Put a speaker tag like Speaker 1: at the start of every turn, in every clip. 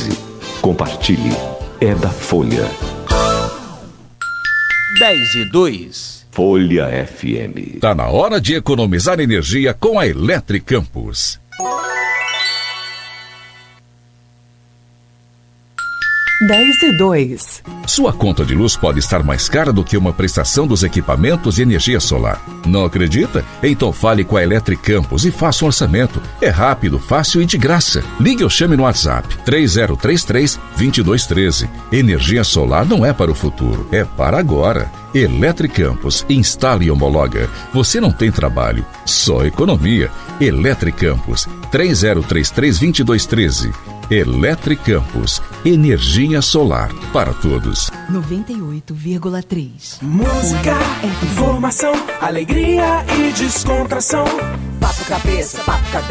Speaker 1: 13. Compartilhe. É da Folha.
Speaker 2: 10:02.
Speaker 1: Folha FM.
Speaker 3: Tá na hora de economizar energia com a Eletricampus.
Speaker 4: 10:02.
Speaker 3: Sua conta de luz pode estar mais cara do que uma prestação dos equipamentos de energia solar. Não acredita? Então fale com a Eletricampus e faça um orçamento. É rápido, fácil e de graça. Ligue ou chame no WhatsApp 3033-2213. Energia solar não é para o futuro, é para agora. Eletricampus, instala e homologa. Você não tem trabalho, só economia. Eletricampus, 3033-2213. Eletricampus, energia solar para todos.
Speaker 4: 98,3.
Speaker 5: Música, informação, alegria e descontração.
Speaker 6: Papo cabeça,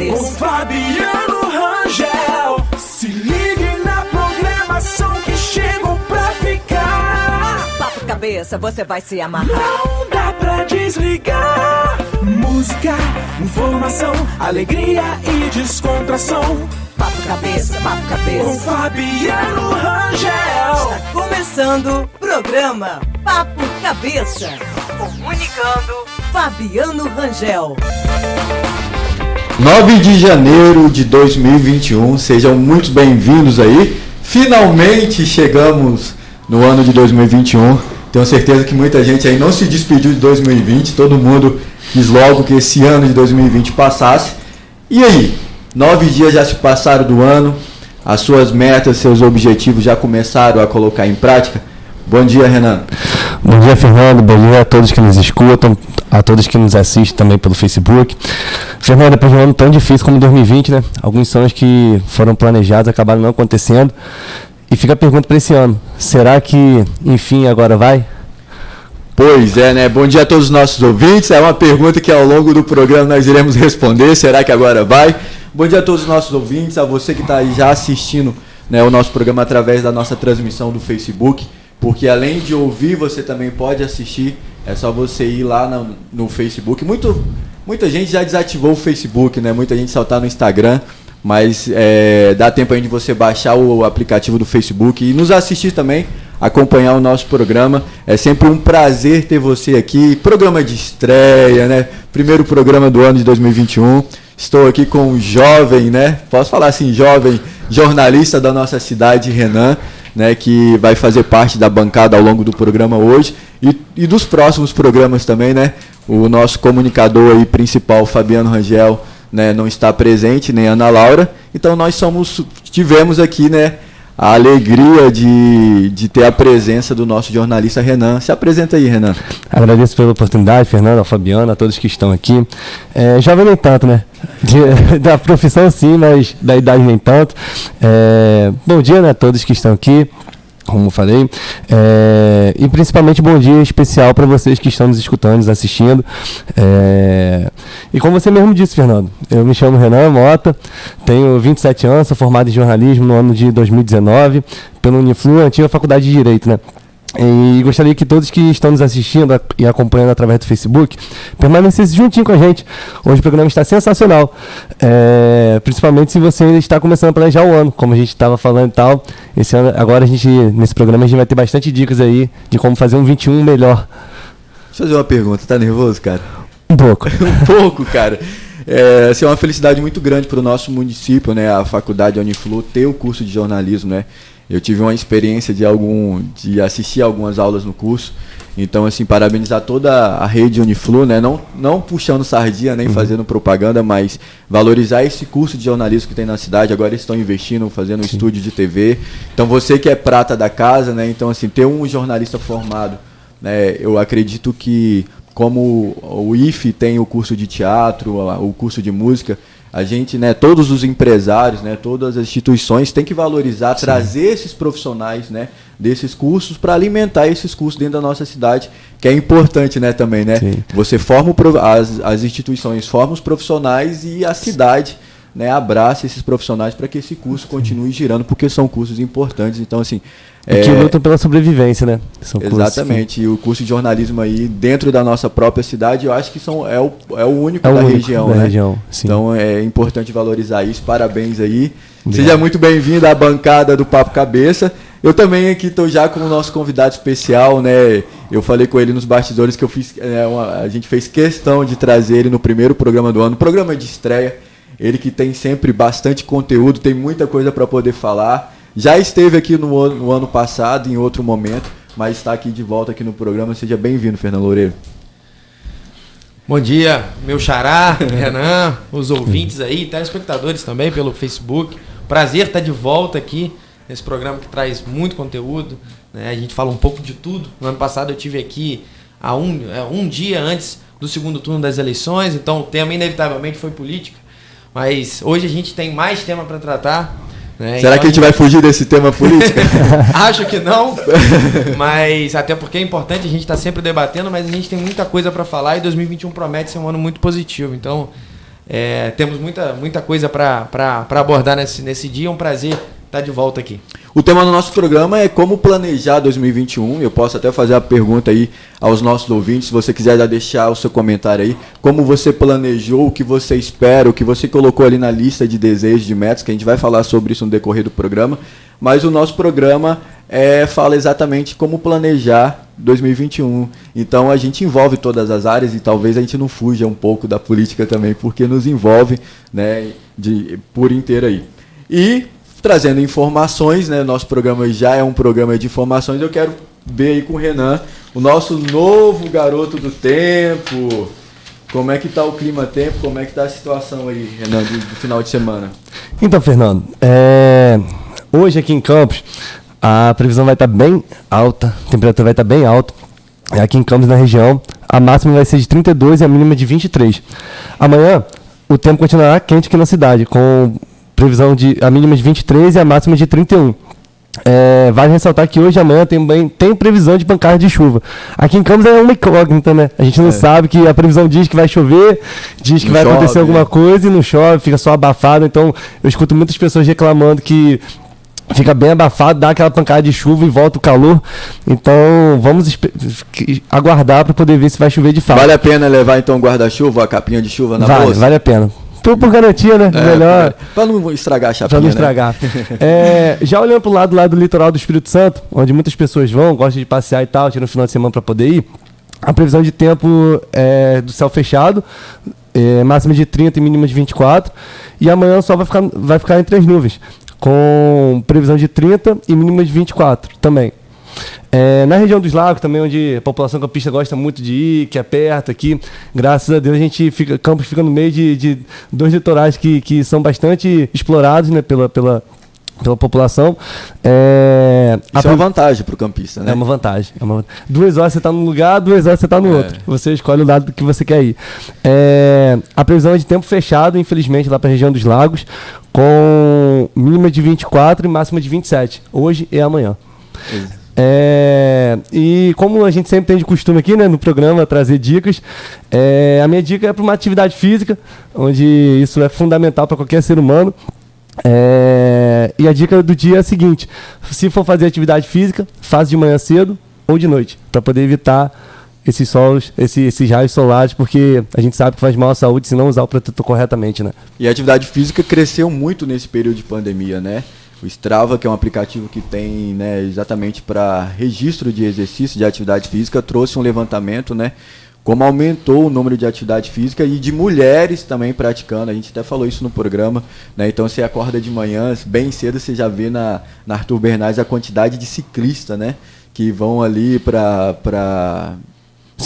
Speaker 5: Com Fabiano Rangel. Se ligue na programação que chegou pra ficar.
Speaker 6: papo cabeça, você vai se amarrar.
Speaker 5: Não dá pra desligar. Música, informação, alegria e descontração.
Speaker 6: Papo cabeça,
Speaker 5: Com Fabiano Rangel.
Speaker 6: Está começando o programa Papo Cabeça. Comunicando Fabiano Rangel.
Speaker 7: 9 de janeiro de 2021, sejam muito bem-vindos aí. Finalmente chegamos no ano de 2021. Tenho certeza que muita gente aí não se despediu de 2020. Todo mundo quis logo que esse ano de 2020 passasse. E aí? 9 dias já se passaram do ano. As suas metas, seus objetivos já começaram a colocar em prática? Bom dia, Renan.
Speaker 8: Bom dia, Fernando. Bom dia a todos que nos escutam, a todos que nos assistem também pelo Facebook. Fernando, depois de um ano tão difícil como 2020, né? Alguns sonhos que foram planejados acabaram não acontecendo. E fica a pergunta para esse ano: será que, enfim, agora vai?
Speaker 7: Pois é, né? Bom dia a todos os nossos ouvintes. É uma pergunta que ao longo do programa nós iremos responder. Será que agora vai? Bom dia a todos os nossos ouvintes, a você que está aí já assistindo, né, o nosso programa através da nossa transmissão do Facebook, porque além de ouvir, você também pode assistir. É só você ir lá no Facebook. Muita gente já desativou o Facebook, né? Muita gente só está no Instagram, mas dá tempo aí de você baixar o aplicativo do Facebook e nos assistir também, acompanhar o nosso programa. É sempre um prazer ter você aqui. Programa de estreia, né? Primeiro programa do ano de 2021. Estou aqui com um jovem, né? Posso falar assim, jovem jornalista da nossa cidade, Renan, né? Que vai fazer parte da bancada ao longo do programa hoje e dos próximos programas também, né? O nosso comunicador aí principal, Fabiano Rangel, né? Não está presente, nem Ana Laura. Então nós tivemos aqui, né? A alegria de ter a presença do nosso jornalista Renan. Se apresenta aí, Renan.
Speaker 8: Agradeço pela oportunidade, Fernando, ao Fabiano, a todos que estão aqui. Jovem nem tanto, né? Da profissão sim, mas da idade nem tanto. Bom dia, né, a todos que estão aqui, como eu falei. E principalmente bom dia especial para vocês que estão nos escutando, nos assistindo. E como você mesmo disse, Fernando, eu me chamo Renan Mota, tenho 27 anos, sou formado em jornalismo no ano de 2019 pela Uniflu, antiga faculdade de Direito, né? E gostaria que todos que estão nos assistindo e acompanhando através do Facebook permanecessem juntinho com a gente. Hoje o programa está sensacional, principalmente se você está começando a planejar o ano, como a gente estava falando e tal. Esse ano, agora nesse programa a gente vai ter bastante dicas aí de como fazer um 21 melhor.
Speaker 7: Deixa eu fazer uma pergunta, tá nervoso, cara?
Speaker 8: Um pouco.
Speaker 7: Um pouco, cara. Assim, é uma felicidade muito grande para o nosso município, né? A faculdade Uniflu ter o curso de jornalismo, né? Eu tive uma experiência de assistir algumas aulas no curso. Então, assim, parabenizar toda a rede Uniflu, né? Não puxando sardinha, nem fazendo propaganda, mas valorizar esse curso de jornalismo que tem na cidade. Agora eles estão investindo, fazendo um estúdio de TV. Então, você que é prata da casa, né? Então, assim, ter um jornalista formado, né? Eu acredito que, como o IFE tem o curso de teatro, o curso de música, a gente, né, todos os empresários, né, todas as instituições têm que valorizar, trazer esses profissionais, né, desses cursos para alimentar esses cursos dentro da nossa cidade, que é importante, né, também, né? Sim. Você forma as instituições, forma os profissionais e a cidade, né, abraça esses profissionais para que esse curso continue girando, porque são cursos importantes. Então, assim,
Speaker 8: que lutam pela sobrevivência, né? São
Speaker 7: exatamente. E o curso de jornalismo aí dentro da nossa própria cidade, eu acho que é o único da região, né?
Speaker 8: Região, sim.
Speaker 7: Então é importante valorizar isso. Parabéns aí. Seja muito bem-vindo à bancada do Papo Cabeça. Eu também aqui estou já com o nosso convidado especial, né? Eu falei com ele nos bastidores que a gente fez questão de trazer ele no primeiro programa do ano, programa de estreia. Ele que tem sempre bastante conteúdo, tem muita coisa para poder falar. Já esteve aqui no ano passado, em outro momento, mas está aqui de volta aqui no programa. Seja bem-vindo, Fernando Loureiro.
Speaker 2: Bom dia, meu xará, Renan, os ouvintes aí, telespectadores também pelo Facebook. Prazer estar de volta aqui nesse programa que traz muito conteúdo, né? A gente fala um pouco de tudo. No ano passado eu tive aqui um dia antes do segundo turno das eleições, então o tema inevitavelmente foi política. Mas hoje a gente tem mais tema para tratar. Né?
Speaker 7: Será
Speaker 2: então,
Speaker 7: que a gente vai fugir desse tema político?
Speaker 2: Acho que não, mas até porque é importante a gente estar sempre debatendo, mas a gente tem muita coisa para falar e 2021 promete ser um ano muito positivo. Então temos muita coisa para abordar nesse dia. É um prazer estar de volta aqui.
Speaker 7: O tema do nosso programa é como planejar 2021. Eu posso até fazer a pergunta aí aos nossos ouvintes, se você quiser já deixar o seu comentário aí. Como você planejou, o que você espera, o que você colocou ali na lista de desejos, de metas, que a gente vai falar sobre isso no decorrer do programa. Mas o nosso programa fala exatamente como planejar 2021. Então a gente envolve todas as áreas e talvez a gente não fuja um pouco da política também, porque nos envolve, né, por inteiro aí. E trazendo informações, né? Nosso programa já é um programa de informações. Eu quero ver aí com o Renan, o nosso novo garoto do tempo. Como é que tá o clima-tempo? Como é que tá a situação aí, Renan, do final de semana?
Speaker 8: Então, Fernando, hoje aqui em Campos, a previsão vai estar bem alta, a temperatura vai estar bem alta. Aqui em Campos, na região, a máxima vai ser de 32 e a mínima de 23. Amanhã, o tempo continuará quente aqui na cidade, com previsão de a mínima de 23 e a máxima de 31. Vale ressaltar que hoje e amanhã tem previsão de pancada de chuva. Aqui em Campos é uma incógnita, né? A gente não sabe, que a previsão diz que vai chover, diz que não vai acontecer alguma coisa e não chove, fica só abafado. Então eu escuto muitas pessoas reclamando que fica bem abafado, dá aquela pancada de chuva e volta o calor. Então vamos aguardar para poder ver se vai chover de fato.
Speaker 7: Vale a pena levar então guarda-chuva, a capinha de chuva na bolsa?
Speaker 8: Vale a pena. Por garantia, né? Melhor.
Speaker 7: Para não estragar a chapinha,
Speaker 8: para não estragar. Né? Já olhando para o lado lá do litoral do Espírito Santo, onde muitas pessoas vão, gostam de passear e tal, tiram no final de semana para poder ir, a previsão de tempo é do céu fechado, máxima de 30 e mínima de 24, e amanhã o sol vai ficar entre as nuvens, com previsão de 30 e mínima de 24 também. Na região dos lagos também, onde a população campista gosta muito de ir, que é perto aqui, graças a Deus Campos fica no meio de dois litorais que são bastante explorados, né, pela população.
Speaker 7: Isso é uma vantagem para o campista, né?
Speaker 8: É uma vantagem. 2 horas você está num lugar, 2 horas você está no outro. Você escolhe o lado que você quer ir. A previsão é de tempo fechado, infelizmente, lá para a região dos lagos, com mínima de 24 e máxima de 27, hoje e amanhã. E como a gente sempre tem de costume aqui, né, no programa, trazer dicas, a minha dica é para uma atividade física, onde isso é fundamental para qualquer ser humano. E a dica do dia é a seguinte: se for fazer atividade física, faz de manhã cedo ou de noite, para poder evitar esses raios solares, porque a gente sabe que faz mal à saúde se não usar o protetor corretamente, né?
Speaker 7: E a atividade física cresceu muito nesse período de pandemia, né? O Strava, que é um aplicativo que tem, né, exatamente para registro de exercício de atividade física, trouxe um levantamento, né, como aumentou o número de atividade física e de mulheres também praticando. A gente até falou isso no programa, né? Então você acorda de manhã, bem cedo, você já vê na Arthur Bernardes a quantidade de ciclistas, né, que vão ali para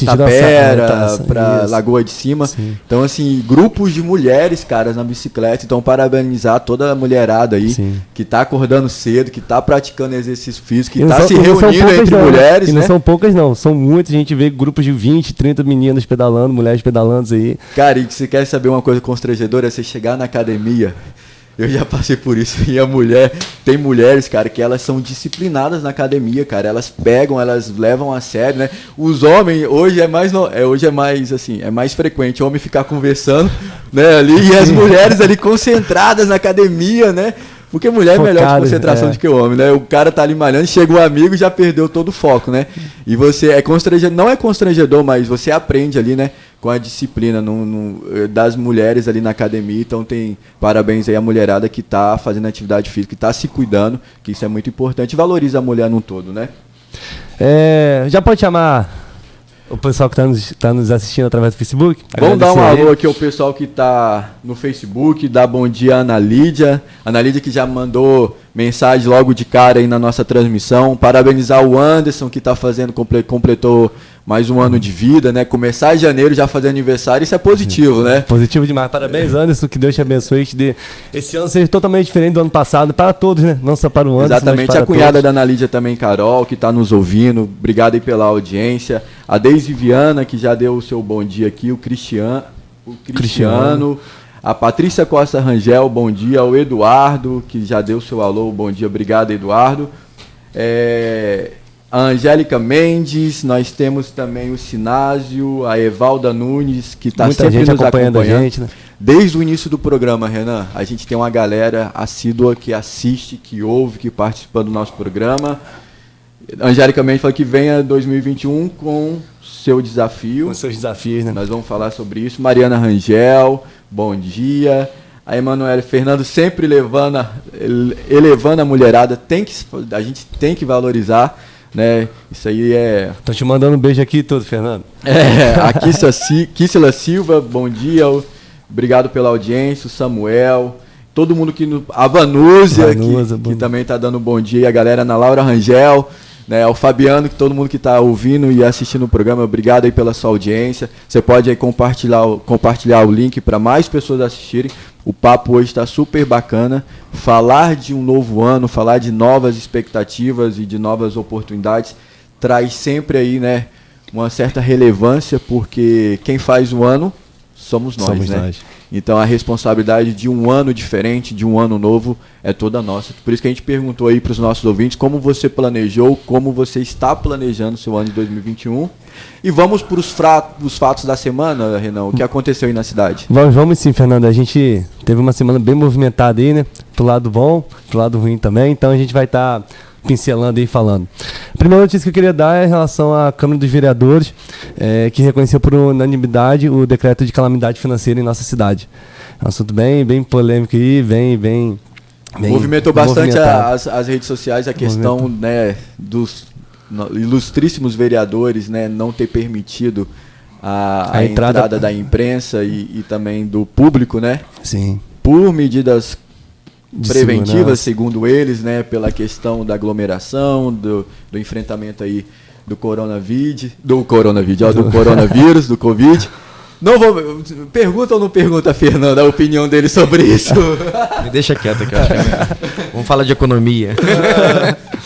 Speaker 7: Tapera, para Lagoa de Cima. Sim. Então, assim, grupos de mulheres, caras, na bicicleta. Então, parabenizar toda a mulherada aí, sim, que tá acordando cedo, que tá praticando exercício físico, que tá se reunindo entre mulheres,
Speaker 8: e
Speaker 7: né?
Speaker 8: Não são poucas, não. São muitas. A gente vê grupos de 20, 30 meninas pedalando, mulheres pedalando aí.
Speaker 7: Cara, e você quer saber uma coisa constrangedora? É você chegar na academia. Eu já passei por isso. E tem mulheres, cara, que elas são disciplinadas na academia, cara. Elas pegam, elas levam a sério, né? Os homens, hoje é mais assim, é mais frequente o homem ficar conversando, né, ali, e as mulheres ali concentradas na academia, né? Porque mulher é melhor de concentração do que o homem, né? O cara tá ali malhando, chega o amigo e já perdeu todo o foco, né? E você não é constrangedor, mas você aprende ali, né? com a disciplina das mulheres ali na academia. Então tem parabéns aí à mulherada que está fazendo atividade física, que está se cuidando, que isso é muito importante. Valoriza a mulher num todo, né?
Speaker 8: Já pode chamar o pessoal que está nos assistindo através do Facebook?
Speaker 7: Vamos dar um alô aqui ao pessoal que está no Facebook, dar bom dia à Ana Lídia. Ana Lídia que já mandou mensagem logo de cara aí na nossa transmissão. Parabenizar o Anderson que está fazendo, completou mais um ano de vida, né? Começar em janeiro já fazer aniversário, isso é positivo, né?
Speaker 8: Positivo demais. Parabéns, Anderson, que Deus te abençoe, que te dê esse ano seja totalmente diferente do ano passado, para todos, né? Não só para o Anderson,
Speaker 7: exatamente,
Speaker 8: mas para
Speaker 7: a cunhada
Speaker 8: todos.
Speaker 7: da Ana Lídia também, Carol, que está nos ouvindo. Obrigado aí pela audiência. A Deise Viana, que já deu o seu bom dia aqui. O Cristiano. A Patrícia Costa Rangel, bom dia. O Eduardo, que já deu o seu alô, bom dia. Obrigado, Eduardo. A Angélica Mendes, nós temos também o Sinásio, a Evalda Nunes, que está sempre nos acompanhando.
Speaker 8: A gente, né?
Speaker 7: Desde o início do programa, Renan, a gente tem uma galera assídua que assiste, que ouve, que participa do nosso programa. A Angélica Mendes falou que venha 2021 com seu desafio.
Speaker 8: Com seus desafios, né?
Speaker 7: Nós vamos falar sobre isso. Mariana Rangel, bom dia. A Emanuele Fernando sempre elevando a mulherada. A gente tem que valorizar, né? Isso aí é...
Speaker 8: Tô te mandando um beijo aqui todo, Fernando.
Speaker 7: A Kissela Silva, bom dia. Obrigado pela audiência. O Samuel, todo mundo a Vanúzia, que também tá dando um bom dia. A galera, Ana Laura Rangel, né? O Fabiano, que todo mundo que está ouvindo e assistindo o programa, obrigado aí pela sua audiência. Você pode aí compartilhar o link para mais pessoas assistirem. O papo hoje está super bacana. Falar de um novo ano, falar de novas expectativas e de novas oportunidades traz sempre aí, né, uma certa relevância, porque quem faz o ano somos nós, né? Então a responsabilidade de um ano diferente, de um ano novo, é toda nossa. Por isso que a gente perguntou aí para os nossos ouvintes como você planejou, como você está planejando o seu ano de 2021. E vamos para os fatos da semana, Renan. O que aconteceu aí na cidade?
Speaker 8: Vamos sim, Fernando. A gente teve uma semana bem movimentada aí, né? Pro lado bom, pro lado ruim também. Então a gente vai estar pincelando e falando. A primeira notícia que eu queria dar é em relação à Câmara dos Vereadores, que reconheceu por unanimidade o decreto de calamidade financeira em nossa cidade. É um assunto bem polêmico aí, bem
Speaker 7: movimentou bastante as redes sociais, a questão, né, dos ilustríssimos vereadores, né, não ter permitido a entrada da imprensa e também do público, né?
Speaker 8: Sim.
Speaker 7: Por medidas preventivas, segundo eles, né, pela questão da aglomeração, do enfrentamento aí do coronavírus, do Covid. Pergunta ou não pergunta, Fernando, a opinião dele sobre isso?
Speaker 2: Me deixa quieto aqui, eu acho que é... Vamos falar de economia.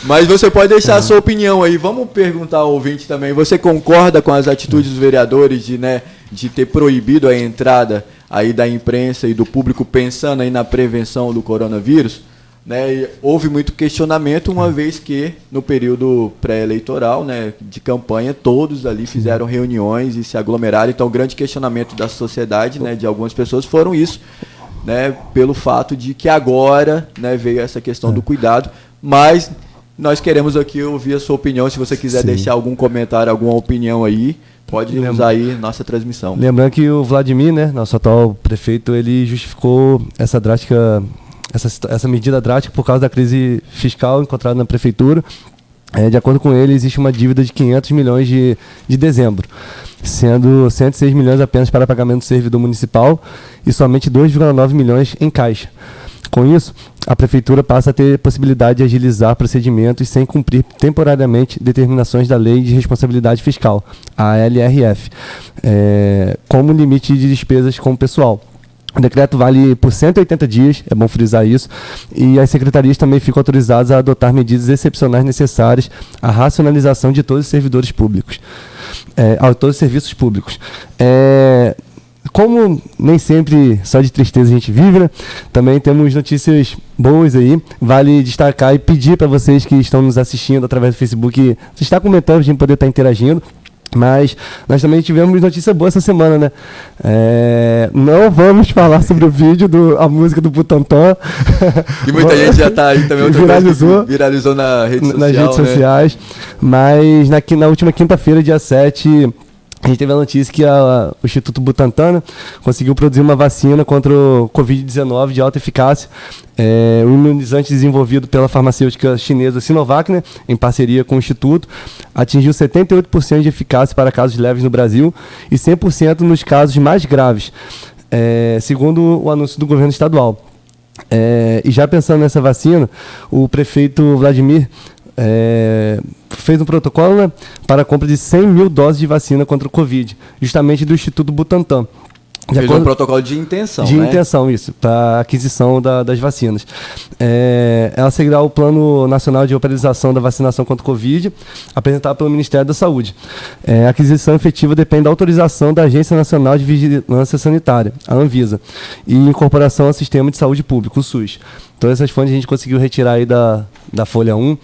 Speaker 7: Mas você pode deixar a sua opinião aí. Vamos perguntar ao ouvinte também. Você concorda com as atitudes dos vereadores de ter proibido a entrada aí da imprensa e do público pensando aí na prevenção do coronavírus? Né? E houve muito questionamento, uma vez que no período pré-eleitoral, né, de campanha, todos ali fizeram reuniões e se aglomeraram. Então o grande questionamento da sociedade, né, de algumas pessoas, foram isso, né, pelo fato de que agora, né, veio essa questão do cuidado. Mas nós queremos aqui ouvir a sua opinião. Se você quiser deixar algum comentário, alguma opinião aí, pode usar aí nossa transmissão.
Speaker 8: Lembrando que o Vladimir, né, nosso atual prefeito, ele justificou essa medida drástica por causa da crise fiscal encontrada na prefeitura. De acordo com ele, existe uma dívida de 500 milhões de dezembro, sendo 106 milhões apenas para pagamento do servidor municipal e somente 2,9 milhões em caixa. Com isso, a prefeitura passa a ter possibilidade de agilizar procedimentos sem cumprir temporariamente determinações da Lei de Responsabilidade Fiscal, a LRF, como limite de despesas com o pessoal. O decreto vale por 180 dias, é bom frisar isso, e as secretarias também ficam autorizadas a adotar medidas excepcionais necessárias à racionalização de todos os servidores públicos, todos os serviços públicos. Como nem sempre só de tristeza a gente vive, né? Também temos notícias boas aí. Vale destacar e pedir para vocês que estão nos assistindo através do Facebook, você está comentando, a gente poder estar interagindo. Mas nós também tivemos notícia boa essa semana, né? Não vamos falar sobre o vídeo, a música do Butantã.
Speaker 7: Que muita gente já está aí também. Viralizou nas redes
Speaker 8: sociais. Mas na última quinta-feira, dia 7, a gente teve a notícia que o Instituto Butantan, né, conseguiu produzir uma vacina contra o Covid-19 de alta eficácia. O imunizante desenvolvido pela farmacêutica chinesa Sinovac, né, em parceria com o Instituto, atingiu 78% de eficácia para casos leves no Brasil e 100% nos casos mais graves, segundo o anúncio do governo estadual. E já pensando nessa vacina, o prefeito Vladimir fez um protocolo, né, para a compra de 100 mil doses de vacina contra o Covid, justamente do Instituto Butantan.
Speaker 7: Fez um protocolo de intenção,
Speaker 8: de
Speaker 7: né?
Speaker 8: intenção, isso, para aquisição das vacinas. Ela seguirá o Plano Nacional de Operação da Vacinação contra o Covid, apresentado pelo Ministério da Saúde. A aquisição efetiva depende da autorização da Agência Nacional de Vigilância Sanitária, a Anvisa, e incorporação ao Sistema de Saúde Público, o SUS. Todas essas fontes a gente conseguiu retirar aí da Folha 1.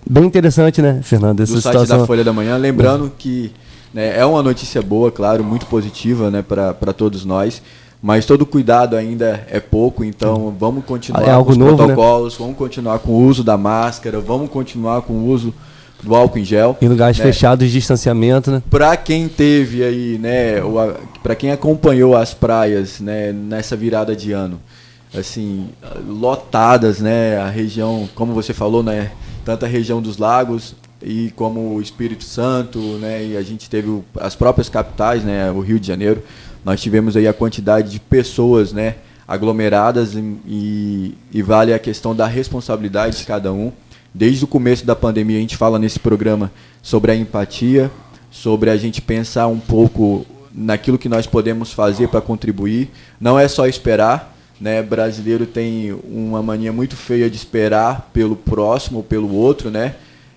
Speaker 8: Bem interessante, né, Fernando? Essa
Speaker 7: do site
Speaker 8: situação...
Speaker 7: da Folha da Manhã, lembrando que, né, é uma notícia boa, claro, muito positiva, né, para todos nós, mas todo cuidado ainda é pouco, então vamos continuar com os
Speaker 8: novo,
Speaker 7: protocolos, né? Vamos continuar com o uso da máscara, vamos continuar com o uso do álcool em gel.
Speaker 8: Em lugares, né, fechados de distanciamento, né?
Speaker 7: Para quem teve aí, né, para quem acompanhou as praias, né, nessa virada de ano, assim, lotadas, né, a região, como você falou, né, tanto a região dos lagos e como o Espírito Santo, né, e a gente teve as próprias capitais, né, o Rio de Janeiro, nós tivemos aí a quantidade de pessoas, né, aglomeradas e vale a questão da responsabilidade de cada um. Desde o começo da pandemia a gente fala nesse programa sobre a empatia, sobre a gente pensar um pouco naquilo que nós podemos fazer para contribuir, não é só esperar, né? Brasileiro tem uma mania muito feia de esperar pelo próximo, pelo outro, né?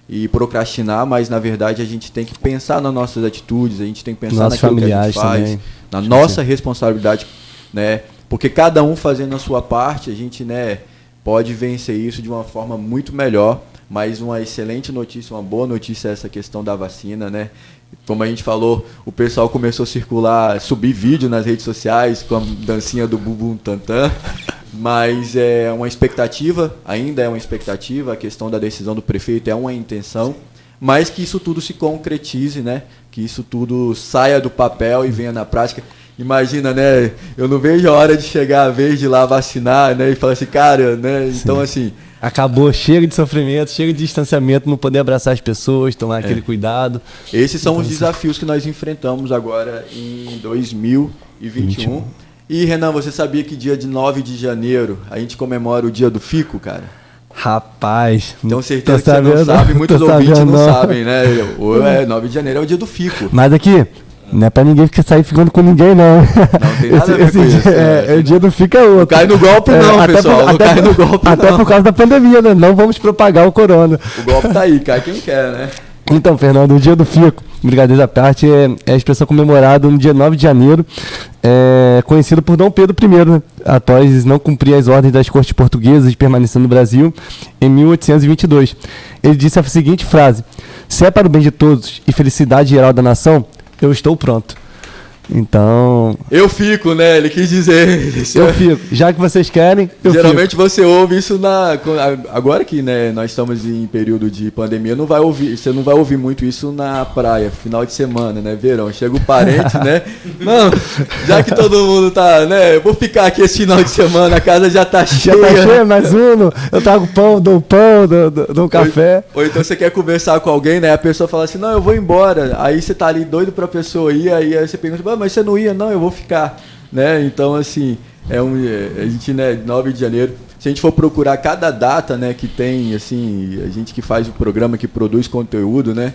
Speaker 7: E procrastinar, mas na verdade a gente tem que pensar nas nossas atitudes, a gente tem que pensar naquilo que a gente faz, também, na nossa responsabilidade, né? Porque cada um fazendo a sua parte, a gente, né, pode vencer isso de uma forma muito melhor. Mas uma excelente notícia, uma boa notícia é essa questão da vacina, né? Como a gente falou, o pessoal começou a circular, subir vídeo nas redes sociais com a dancinha do Bumbum Tantan, mas é uma expectativa, ainda é uma expectativa, a questão da decisão do prefeito é uma intenção, mas que isso tudo se concretize, né? Que isso tudo saia do papel e venha na prática. Imagina, né? Eu não vejo a hora de chegar a vez de ir lá vacinar, né? E falar assim, cara, né? Então, assim...
Speaker 8: Acabou, chega de sofrimento, chega de distanciamento, não poder abraçar as pessoas, tomar aquele cuidado.
Speaker 7: Esses são os desafios que nós enfrentamos agora em 2021. E, Renan, você sabia que dia de 9 de janeiro a gente comemora o dia do Fico, cara?
Speaker 8: Rapaz,
Speaker 7: tenho certeza que você não sabe, muitos ouvintes não sabem, né? 9 de janeiro é o dia do Fico.
Speaker 8: Mas aqui... Não é pra ninguém sair ficando com ninguém, não.
Speaker 7: Não tem nada a ver com isso.
Speaker 8: O dia do Fico é outro.
Speaker 7: Não cai no golpe não, pessoal. Não cai no golpe não.
Speaker 8: Até por causa da pandemia, né? Não vamos propagar o corona.
Speaker 7: O golpe tá aí, cai quem quer, né?
Speaker 8: Então, Fernando, o dia do Fico, brincadeiras à parte, é a expressão comemorada no dia 9 de janeiro, conhecido por Dom Pedro I, né? Após não cumprir as ordens das cortes portuguesas de permanecer no Brasil em 1822. Ele disse a seguinte frase: se é para o bem de todos e felicidade geral da nação, eu estou pronto. Então...
Speaker 7: Eu fico, né? Ele quis dizer...
Speaker 8: Eu fico. Já que vocês querem, eu
Speaker 7: Geralmente
Speaker 8: fico.
Speaker 7: Você ouve isso agora que, né, nós estamos em período de pandemia, você não vai ouvir muito isso na praia, final de semana, né? Verão. Chega o parente, né? Não, já que todo mundo tá, né? Eu vou ficar aqui esse final de semana, a casa já tá cheia.
Speaker 8: Já tá cheia, mais um. Eu trago pão, dou um café.
Speaker 7: Ou então você quer conversar com alguém, né? A pessoa fala assim, não, eu vou embora. Aí você tá ali doido pra pessoa ir, aí você pergunta, mas você não ia? Não, eu vou ficar, né? Então, assim, a gente, né, 9 de janeiro, se a gente for procurar cada data, né, que tem, assim, a gente que faz o programa, que produz conteúdo, né,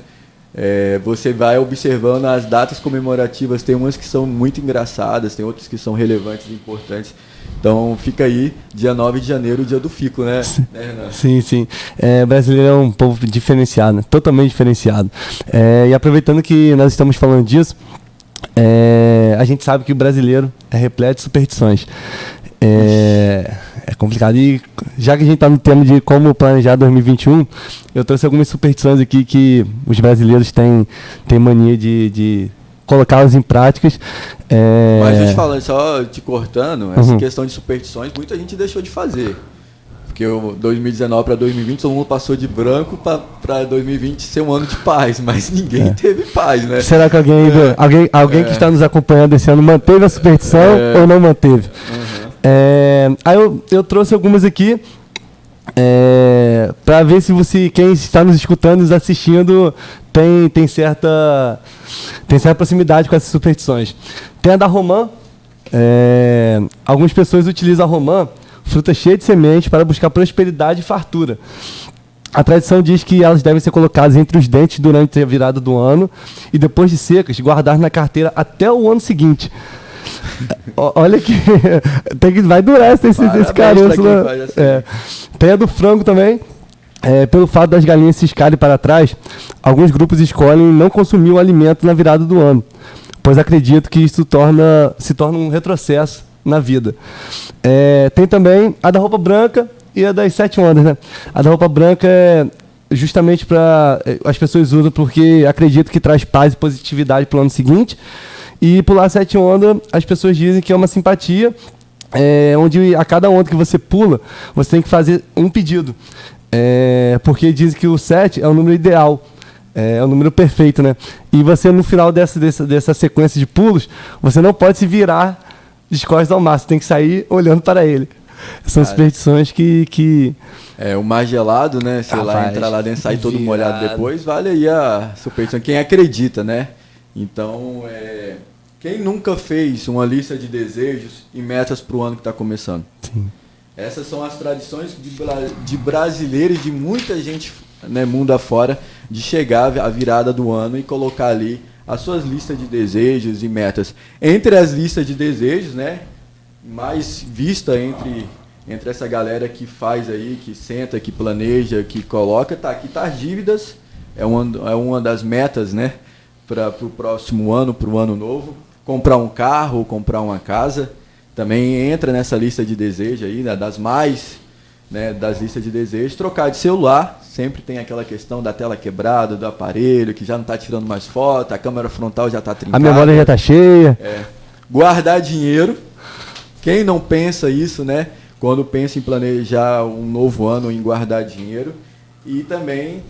Speaker 7: você vai observando as datas comemorativas, tem umas que são muito engraçadas, tem outras que são relevantes e importantes. Então fica aí, dia 9 de janeiro, o dia do Fico, né?
Speaker 8: Sim, sim. Brasileiro é um povo diferenciado, né? Totalmente diferenciado. E aproveitando que nós estamos falando disso, a gente sabe que o brasileiro é repleto de superstições. É complicado. E já que a gente está no tema de como planejar 2021, eu trouxe algumas superstições aqui que os brasileiros têm mania de colocá-las em práticas.
Speaker 7: Mas a gente falando, só te cortando, essa questão de superstições, muita gente deixou de fazer. Porque o 2019 para 2020 todo mundo passou de branco para 2020 ser um ano de paz, mas ninguém teve paz, né?
Speaker 8: Será que alguém que está nos acompanhando esse ano manteve a superstição ou não manteve? Aí eu trouxe algumas aqui para ver se quem está nos escutando, nos assistindo, tem certa proximidade com essas superstições. Tem a da romã. Algumas pessoas utilizam a romã, fruta cheia de sementes, para buscar prosperidade e fartura. A tradição diz que elas devem ser colocadas entre os dentes durante a virada do ano e, depois de secas, guardar na carteira até o ano seguinte. Olha que vai durar esse caroço. Né? Tem a do frango também. Pelo fato das galinhas ciscarem para trás, alguns grupos escolhem não consumir o alimento na virada do ano, pois acredito que isso se torna um retrocesso na vida. Tem também a da roupa branca e a das 7 ondas, né? A da roupa branca é justamente para as pessoas usam porque acreditam que traz paz e positividade para o ano seguinte. E pular 7 ondas, as pessoas dizem que é uma simpatia, onde a cada onda que você pula, você tem que fazer um pedido. Porque dizem que o 7 é o número ideal. É o número perfeito, né? E você, no final dessa sequência de pulos, você não pode se virar de costas ao mar. Você tem que sair olhando para ele. São superstições que...
Speaker 7: o mar gelado, né? Sei lá, entrar lá dentro e sair todo molhado depois, vale aí a superstição. Quem acredita, né? Então, quem nunca fez uma lista de desejos e metas para o ano que está começando?
Speaker 8: Sim.
Speaker 7: Essas são as tradições de brasileiros, de muita gente, né, mundo afora, de chegar à virada do ano e colocar ali as suas listas de desejos e metas. Entre as listas de desejos, né, mais vista entre essa galera que faz aí, que senta, que planeja, que coloca, tá as dívidas, é uma das metas, né, para o próximo ano, para o ano novo. Comprar um carro, comprar uma casa, também entra nessa lista de desejos aí, né, das listas de desejos. Trocar de celular, sempre tem aquela questão da tela quebrada, do aparelho, que já não está tirando mais foto, a câmera frontal já está trincada.
Speaker 8: A memória já está cheia.
Speaker 7: Guardar dinheiro. Quem não pensa isso, né? Quando pensa em planejar um novo ano, em guardar dinheiro. E também...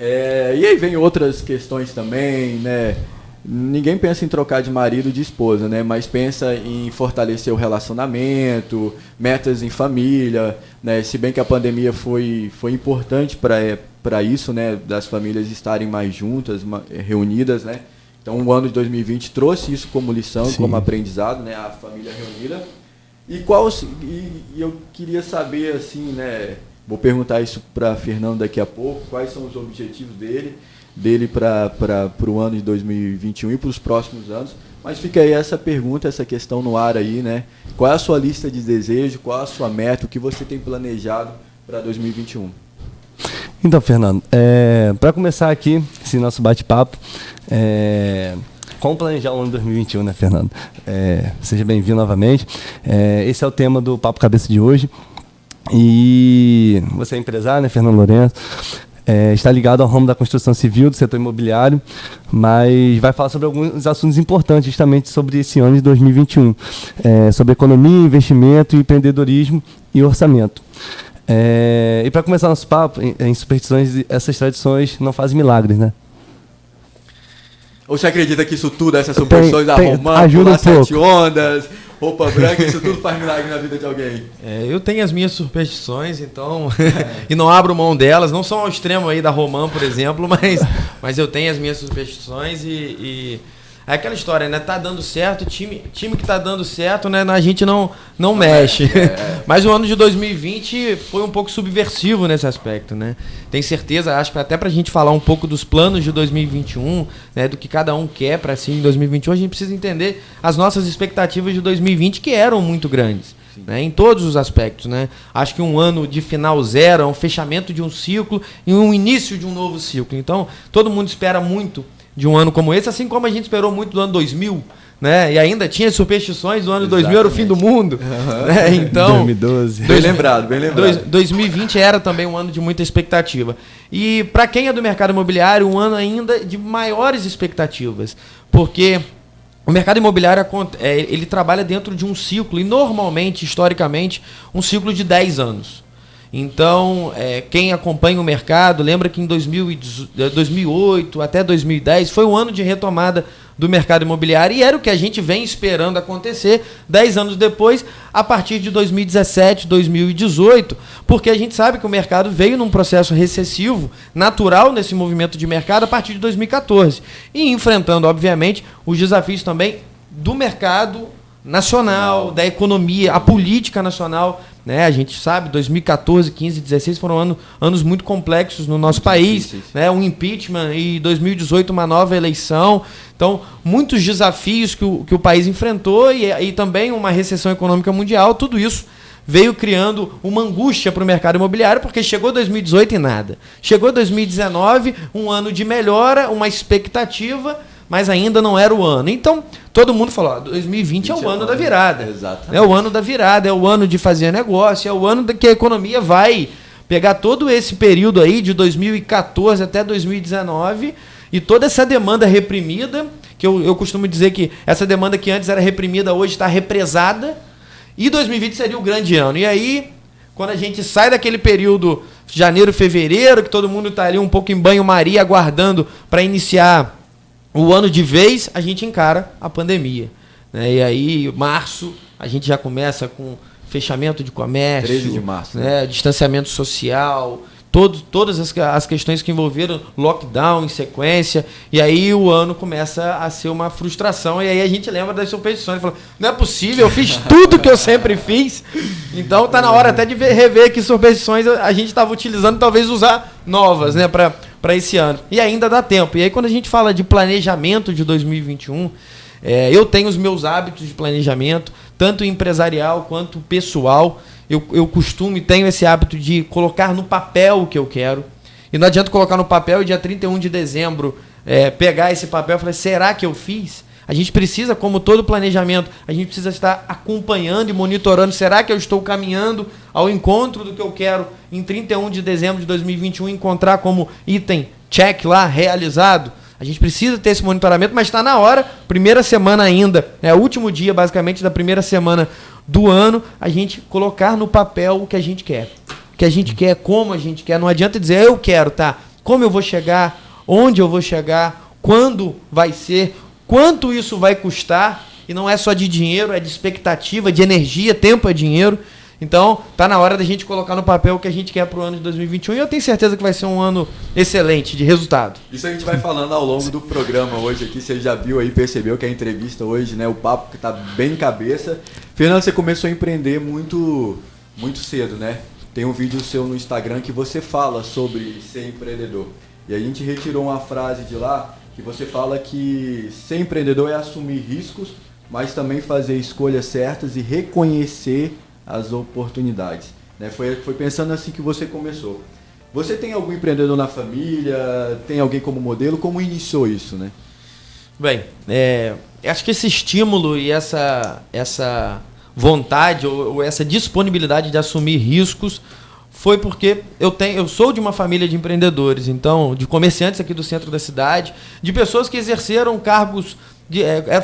Speaker 7: e aí vem outras questões também, né? Ninguém pensa em trocar de marido ou de esposa, né? Mas pensa em fortalecer o relacionamento, metas em família, né? Se bem que a pandemia foi importante para isso, né? Das famílias estarem mais juntas, reunidas, né? Então o ano de 2020 trouxe isso como lição, Sim. como aprendizado, né? A família reunida. E eu queria saber, assim, né? Vou perguntar isso para Fernando daqui a pouco, quais são os objetivos dele para o ano de 2021 e para os próximos anos. Mas fica aí essa pergunta, essa questão no ar aí, né? Qual é a sua lista de desejos, qual é a sua meta, o que você tem planejado para 2021?
Speaker 8: Então, Fernando, para começar aqui esse nosso bate-papo, como planejar o ano de 2021, né, Fernando? Seja bem-vindo novamente. Esse é o tema do Papo Cabeça de hoje. E você é empresário, né, Fernando Lourenço? Está ligado ao ramo da construção civil, do setor imobiliário, mas vai falar sobre alguns assuntos importantes justamente sobre esse ano de 2021, sobre economia, investimento, empreendedorismo e orçamento. E para começar nosso papo, em superstições, essas tradições não fazem milagres, né?
Speaker 7: Ou você acredita que isso tudo, essas superstições da romã,
Speaker 8: ajuda
Speaker 7: pular 7 ondas, roupa branca, isso tudo faz milagre na vida de alguém?
Speaker 2: Eu tenho as minhas superstições, então, e não abro mão delas, não são ao extremo aí da romã, por exemplo, mas eu tenho as minhas superstições e é aquela história, né? Tá dando certo, time que tá dando certo, né? A gente não mexe. Mas o ano de 2020 foi um pouco subversivo nesse aspecto, né? Tenho certeza, acho que até pra gente falar um pouco dos planos de 2021, né? Do que cada um quer pra si em 2021, a gente precisa entender as nossas expectativas de 2020, que eram muito grandes. Né, em todos os aspectos, né? Acho que um ano de final zero é um fechamento de um ciclo e um início de um novo ciclo. Então, todo mundo espera muito de um ano como esse, assim como a gente esperou muito do ano 2000, né? E ainda tinha superstições do ano 2000, era o fim do mundo. Né? Então,
Speaker 8: 2012.
Speaker 7: Bem lembrado.
Speaker 2: 2020 era também um ano de muita expectativa. E para quem é do mercado imobiliário, um ano ainda de maiores expectativas, porque o mercado imobiliário ele trabalha dentro de um ciclo, e normalmente, historicamente, um ciclo de 10 anos. Então, quem acompanha o mercado, lembra que em 2008 até 2010 foi um ano de retomada do mercado imobiliário e era o que a gente vem esperando acontecer 10 anos depois, a partir de 2017, 2018, porque a gente sabe que o mercado veio num processo recessivo, natural nesse movimento de mercado a partir de 2014 e enfrentando, obviamente, os desafios também do mercado nacional, da economia, a política nacional, né? A gente sabe, 2014, 15, 16 foram anos muito complexos no nosso país, né? Um impeachment e 2018 uma nova eleição. Então, muitos desafios que o país enfrentou e também uma recessão econômica mundial, tudo isso veio criando uma angústia para o mercado imobiliário, porque chegou 2018 e nada. Chegou 2019, um ano de melhora, uma expectativa, mas ainda não era o ano. Então, todo mundo falou, 2020 é o ano da virada.
Speaker 7: Exatamente.
Speaker 2: É o ano da virada, é o ano de fazer negócio, é o ano que a economia vai pegar todo esse período aí de 2014 até 2019 e toda essa demanda reprimida, que eu costumo dizer que essa demanda que antes era reprimida, hoje está represada, e 2020 seria o grande ano. E aí, quando a gente sai daquele período janeiro, fevereiro, que todo mundo está ali um pouco em banho-maria, aguardando para iniciar o ano de vez, a gente encara a pandemia, né? E aí, março, a gente já começa com fechamento de comércio,
Speaker 7: 13 de março,
Speaker 2: né? Distanciamento social, todas as questões que envolveram lockdown em sequência, e aí o ano começa a ser uma frustração, e aí a gente lembra das superstições, fala, não é possível, eu fiz tudo que eu sempre fiz, então tá na hora até de rever que superstições a gente estava utilizando, talvez usar novas, né, para esse ano. E ainda dá tempo. E aí quando a gente fala de planejamento de 2021, eu tenho os meus hábitos de planejamento, tanto empresarial quanto pessoal. Eu costumo e tenho esse hábito de colocar no papel o que eu quero. E não adianta colocar no papel e dia 31 de dezembro pegar esse papel e falar, será que eu fiz? A gente precisa, como todo planejamento, a gente precisa estar acompanhando e monitorando. Será que eu estou caminhando ao encontro do que eu quero em 31 de dezembro de 2021 encontrar como item check lá, realizado? A gente precisa ter esse monitoramento, mas está na hora, primeira semana ainda, o último dia basicamente da primeira semana do ano, a gente colocar no papel o que a gente quer. O que a gente quer, como a gente quer. Não adianta dizer, eu quero, tá? Como eu vou chegar, onde eu vou chegar, quando vai ser, quanto isso vai custar, e não é só de dinheiro, é de expectativa, de energia, tempo é dinheiro. Então, tá na hora da gente colocar no papel o que a gente quer pro ano de 2021 e eu tenho certeza que vai ser um ano excelente de resultado.
Speaker 7: Isso a gente vai falando ao longo do programa hoje aqui, você já viu aí, percebeu que a entrevista hoje, né, o papo que tá bem cabeça. Fernando, você começou a empreender muito cedo, né? Tem um vídeo seu no Instagram que você fala sobre ser empreendedor. E a gente retirou uma frase de lá que você fala que ser empreendedor é assumir riscos, mas também fazer escolhas certas e reconhecer as oportunidades, né? Foi pensando assim que você começou. Você tem algum empreendedor na família? Tem alguém como modelo? Como iniciou isso, né?
Speaker 2: Bem, acho que esse estímulo e essa vontade ou essa disponibilidade de assumir riscos foi porque eu sou de uma família de empreendedores, então, de comerciantes aqui do centro da cidade, de pessoas que exerceram cargos,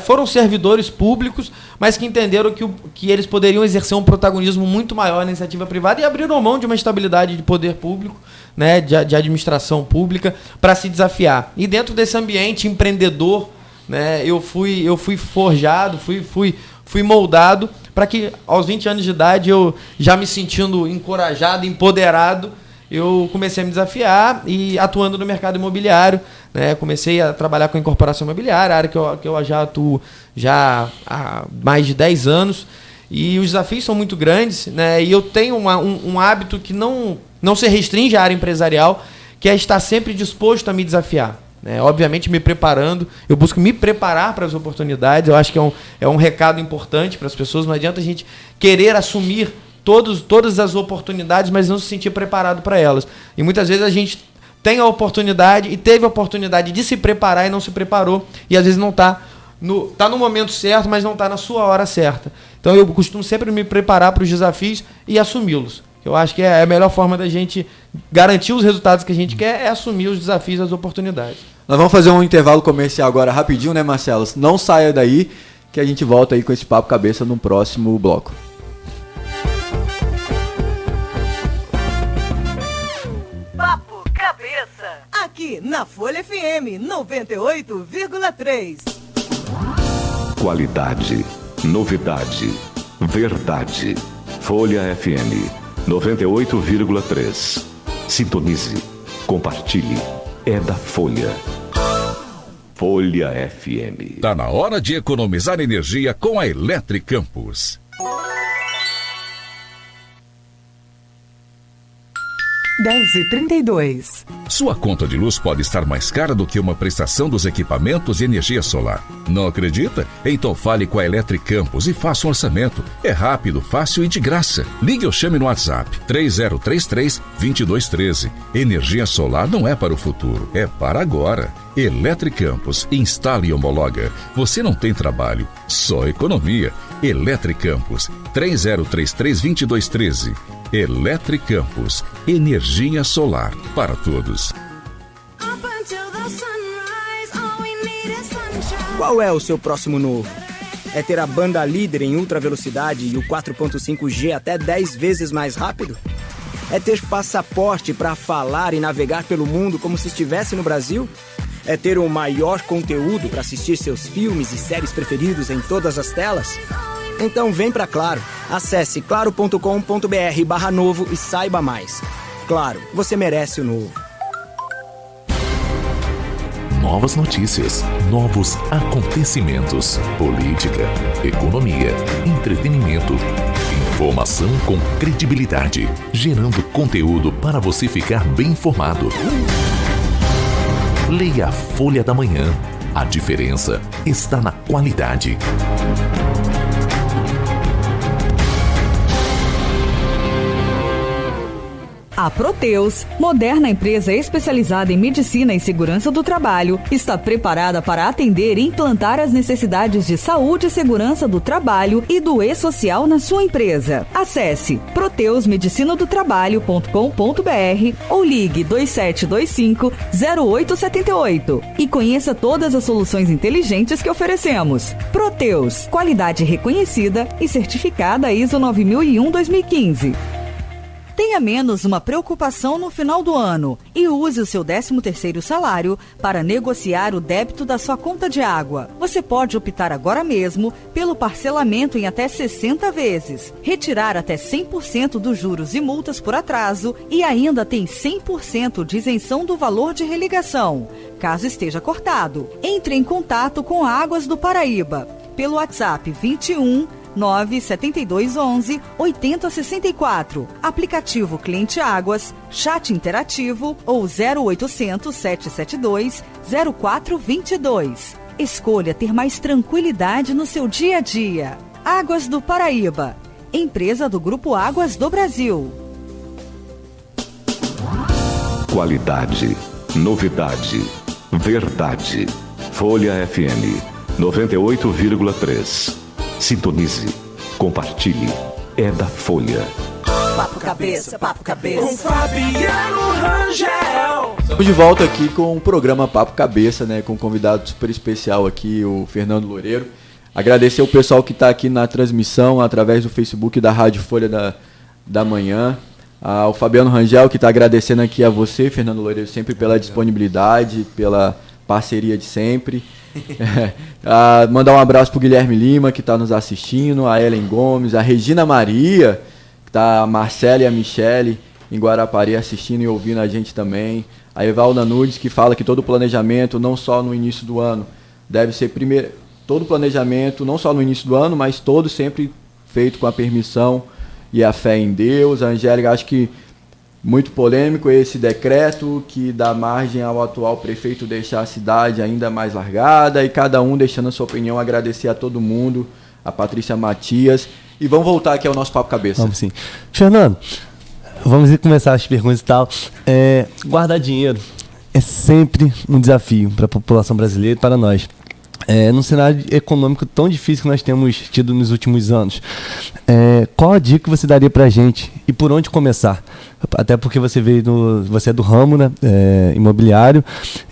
Speaker 2: foram servidores públicos, mas que entenderam que eles poderiam exercer um protagonismo muito maior na iniciativa privada e abriram mão de uma estabilidade de poder público, né, de administração pública, para se desafiar. E dentro desse ambiente empreendedor, né, eu fui forjado, fui moldado para que aos 20 anos de idade, eu já me sentindo encorajado, empoderado, eu comecei a me desafiar e atuando no mercado imobiliário, né? Comecei a trabalhar com incorporação imobiliária, área que eu já atuo já há mais de 10 anos, e os desafios são muito grandes, né? E eu tenho um hábito que não se restringe à área empresarial, que é estar sempre disposto a me desafiar. Obviamente me preparando, eu busco me preparar para as oportunidades, eu acho que é um recado importante para as pessoas, não adianta a gente querer assumir todas as oportunidades, mas não se sentir preparado para elas. E muitas vezes a gente tem a oportunidade e teve a oportunidade de se preparar e não se preparou, e às vezes não está no momento certo, mas não está na sua hora certa. Então eu costumo sempre me preparar para os desafios e assumi-los. Eu acho que é a melhor forma da gente garantir os resultados que a gente quer, é assumir os desafios e as oportunidades.
Speaker 7: Nós vamos fazer um intervalo comercial agora rapidinho, né, Marcelo? Não saia daí, que a gente volta aí com esse papo cabeça no próximo bloco.
Speaker 6: Cabeça. Aqui na Folha FM 98,3.
Speaker 1: Qualidade, novidade, verdade. Folha FM 98,3. Sintonize, compartilhe. É da Folha. Folha FM.
Speaker 3: Tá na hora de economizar energia com a Eletricampus.
Speaker 6: 10h32.
Speaker 3: Sua conta de luz pode estar mais cara do que uma prestação dos equipamentos de energia solar. Não acredita? Então fale com a Eletricampus e faça um orçamento. É rápido, fácil e de graça. Ligue ou chame no WhatsApp 3033-2213. Energia solar não é para o futuro, é para agora. Eletricampus, instala e homologa. Você não tem trabalho, só economia. Eletricampus, 3033-2213. Eletricampus, energia solar para todos.
Speaker 4: Qual é o seu próximo novo? É ter a banda líder em ultra velocidade e o 4.5G até 10 vezes mais rápido? É ter passaporte para falar e navegar pelo mundo como se estivesse no Brasil? É ter o maior conteúdo para assistir seus filmes e séries preferidos em todas as telas? Então vem pra Claro. Acesse claro.com.br/novo e saiba mais. Claro, você merece o novo.
Speaker 9: Novas notícias, novos acontecimentos, política, economia, entretenimento, informação com credibilidade, gerando conteúdo para você ficar bem informado. Leia a Folha da Manhã. A diferença está na qualidade.
Speaker 10: A Proteus, moderna empresa especializada em medicina e segurança do trabalho, está preparada para atender e implantar as necessidades de saúde e segurança do trabalho e do e-social na sua empresa. Acesse proteusmedicinadotrabalho.com.br ou ligue 2725-0878 e conheça todas as soluções inteligentes que oferecemos. Proteus, qualidade reconhecida e certificada ISO 9001-2015. Tenha menos uma preocupação no final do ano e use o seu 13º salário para negociar o débito da sua conta de água. Você pode optar agora mesmo pelo parcelamento em até 60 vezes, retirar até 100% dos juros e multas por atraso e ainda tem 100% de isenção do valor de religação, caso esteja cortado. Entre em contato com a Águas do Paraíba pelo WhatsApp 21 97211 8064, aplicativo Cliente Águas, chat interativo ou 0800 772 0422. Escolha ter mais tranquilidade no seu dia a dia. Águas do Paraíba, empresa do Grupo Águas do Brasil.
Speaker 1: Qualidade, novidade, verdade. Folha FM 98,3. Sintonize, compartilhe. É da Folha.
Speaker 6: Papo Cabeça, Papo Cabeça.
Speaker 5: Com Fabiano Rangel.
Speaker 7: Estamos de volta aqui com o programa Papo Cabeça, né? Com um convidado super especial aqui, o Fernando Loureiro. Agradecer o pessoal que está aqui na transmissão através do Facebook da Rádio Folha da Manhã. O Fabiano Rangel, que está agradecendo aqui a você, Fernando Loureiro, sempre pela disponibilidade, pela parceria de sempre. Mandar um abraço pro Guilherme Lima, que está nos assistindo, a Ellen Gomes, a Regina Maria, que tá a Marcela e a Michele em Guarapari assistindo e ouvindo a gente também. A Evalda Nudes, que fala que todo planejamento, não só no início do ano, deve ser primeiro. Todo planejamento, não só no início do ano, mas todo sempre feito com a permissão e a fé em Deus. A Angélica, acho que muito polêmico esse decreto que dá margem ao atual prefeito deixar a cidade ainda mais largada e cada um deixando a sua opinião. Agradecer a todo mundo, a Patrícia Matias. E vamos voltar aqui ao nosso Papo Cabeça.
Speaker 8: Vamos sim. Fernando, vamos começar as perguntas e tal. Guardar dinheiro é sempre um desafio para a população brasileira e para nós. Num cenário econômico tão difícil que nós temos tido nos últimos anos, qual a dica que você daria para a gente e por onde começar? Até porque você é do ramo, né, imobiliário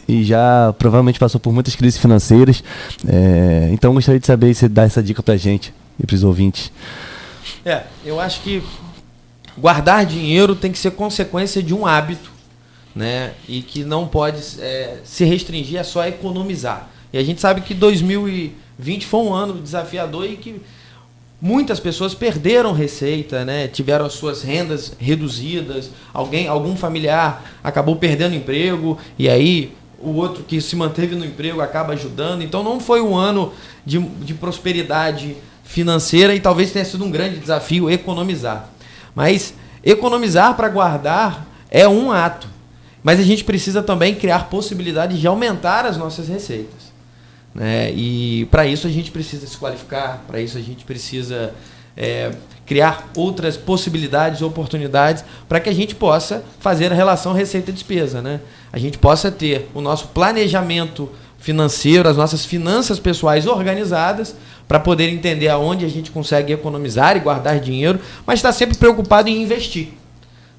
Speaker 8: e já provavelmente passou por muitas crises financeiras. Então eu gostaria de saber se você dá essa dica para a gente e para os ouvintes.
Speaker 2: Eu acho que guardar dinheiro tem que ser consequência de um hábito, né? E que não pode se restringir a só economizar. E a gente sabe que 2020 foi um ano desafiador e que muitas pessoas perderam receita, né? Tiveram as suas rendas reduzidas, algum familiar acabou perdendo emprego, e aí o outro que se manteve no emprego acaba ajudando. Então não foi um ano de prosperidade financeira e talvez tenha sido um grande desafio economizar. Mas economizar para guardar é um ato. Mas a gente precisa também criar possibilidades de aumentar as nossas receitas, né? E para isso a gente precisa se qualificar, para isso a gente precisa criar outras possibilidades, oportunidades, para que a gente possa fazer a relação receita-despesa, né? A gente possa ter o nosso planejamento financeiro, as nossas finanças pessoais organizadas, para poder entender aonde a gente consegue economizar e guardar dinheiro, mas estar sempre preocupado em investir,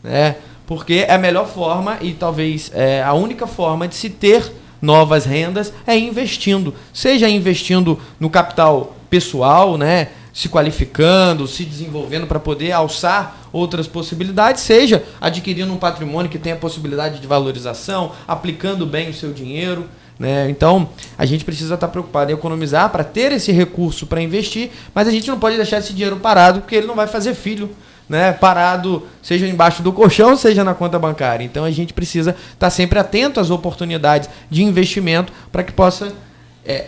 Speaker 2: né? Porque é a melhor forma e talvez a única forma de se ter novas rendas é investindo. Seja investindo no capital pessoal, né? Se qualificando, se desenvolvendo para poder alçar outras possibilidades, seja adquirindo um patrimônio que tenha possibilidade de valorização, aplicando bem o seu dinheiro, né? Então, a gente precisa estar preocupado em economizar para ter esse recurso para investir, mas a gente não pode deixar esse dinheiro parado, porque ele não vai fazer filho, né? Parado, seja embaixo do colchão, seja na conta bancária. Então, a gente precisa estar sempre atento às oportunidades de investimento para que possa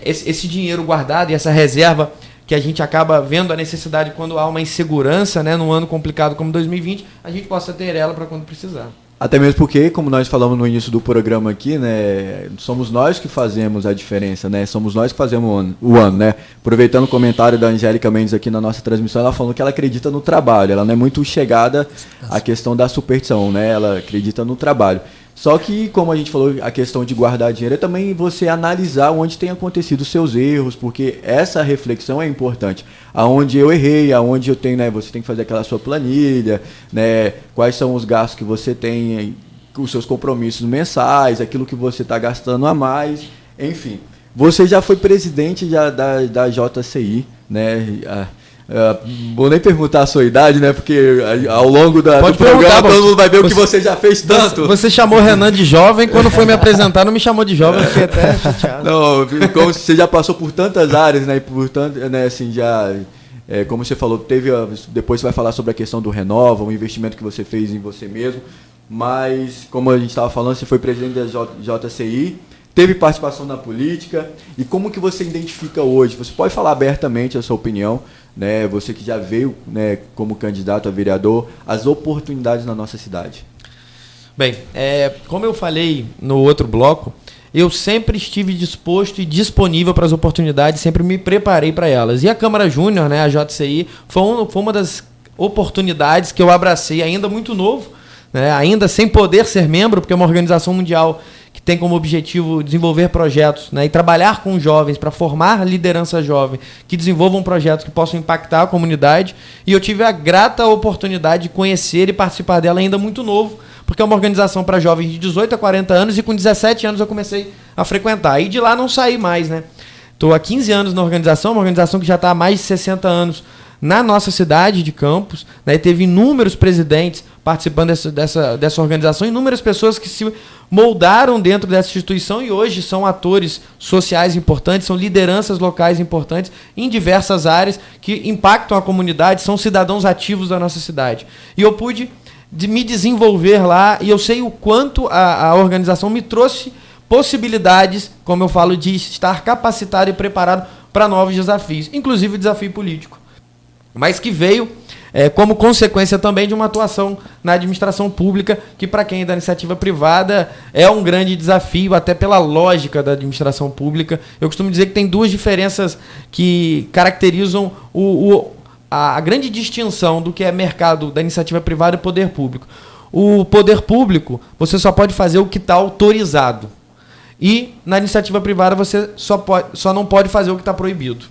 Speaker 2: esse dinheiro guardado e essa reserva que a gente acaba vendo a necessidade quando há uma insegurança, né, num ano complicado como 2020, a gente possa ter ela para quando precisar.
Speaker 7: Até mesmo porque, como nós falamos no início do programa aqui, né, somos nós que fazemos a diferença, né, somos nós que fazemos o ano, né. Aproveitando o comentário da Angélica Mendes aqui na nossa transmissão, ela falou que ela acredita no trabalho, ela não é muito chegada à questão da superstição, né, ela acredita no trabalho. Só que, como a gente falou, a questão de guardar dinheiro é também você analisar onde tem acontecido os seus erros, porque essa reflexão é importante. Aonde eu errei, aonde eu tenho, né, você tem que fazer aquela sua planilha, né, quais são os gastos que você tem, os seus compromissos mensais, aquilo que você está gastando a mais, enfim. Você já foi presidente da JCI, né? Vou nem perguntar a sua idade, né? Porque ao longo do programa todo mundo vai ver o que você já fez tanto.
Speaker 2: Você chamou o Renan de jovem, quando foi me apresentar não me chamou de jovem, eu fiquei até chateado.
Speaker 7: Não, como você já passou por tantas áreas, né? E por tanto, né, assim, já... como você falou, depois você vai falar sobre a questão do Renova, o investimento que você fez em você mesmo. Mas, como a gente estava falando, você foi presidente da JCI, teve participação na política. E como que você identifica hoje? Você pode falar abertamente a sua opinião, né? Você que já veio, né, como candidato a vereador, as oportunidades na nossa cidade.
Speaker 2: Bem, como eu falei no outro bloco, eu sempre estive disposto e disponível para as oportunidades, sempre me preparei para elas. E a Câmara Júnior, né, a JCI, foi uma das oportunidades que eu abracei ainda muito novo, né, ainda sem poder ser membro, porque é uma organização mundial que tem como objetivo desenvolver projetos, né, e trabalhar com jovens para formar liderança jovem, que desenvolvam projetos que possam impactar a comunidade. E eu tive a grata oportunidade de conhecer e participar dela ainda muito novo, porque é uma organização para jovens de 18 a 40 anos e com 17 anos eu comecei a frequentar. E de lá não saí mais, né? Estou há 15 anos na organização, uma organização que já está há mais de 60 anos na nossa cidade de Campos, né? Teve inúmeros presidentes participando dessa organização, inúmeras pessoas que se moldaram dentro dessa instituição e hoje são atores sociais importantes, são lideranças locais importantes em diversas áreas que impactam a comunidade, são cidadãos ativos da nossa cidade. E eu pude me desenvolver lá e eu sei o quanto a organização me trouxe possibilidades, como eu falo, de estar capacitado e preparado para novos desafios, inclusive o desafio político, mas que veio como consequência também de uma atuação na administração pública, que para quem é da iniciativa privada é um grande desafio, até pela lógica da administração pública. Eu costumo dizer que tem duas diferenças que caracterizam a grande distinção do que é mercado da iniciativa privada e poder público. O poder público, você só pode fazer o que está autorizado. E na iniciativa privada você só não pode fazer o que está proibido.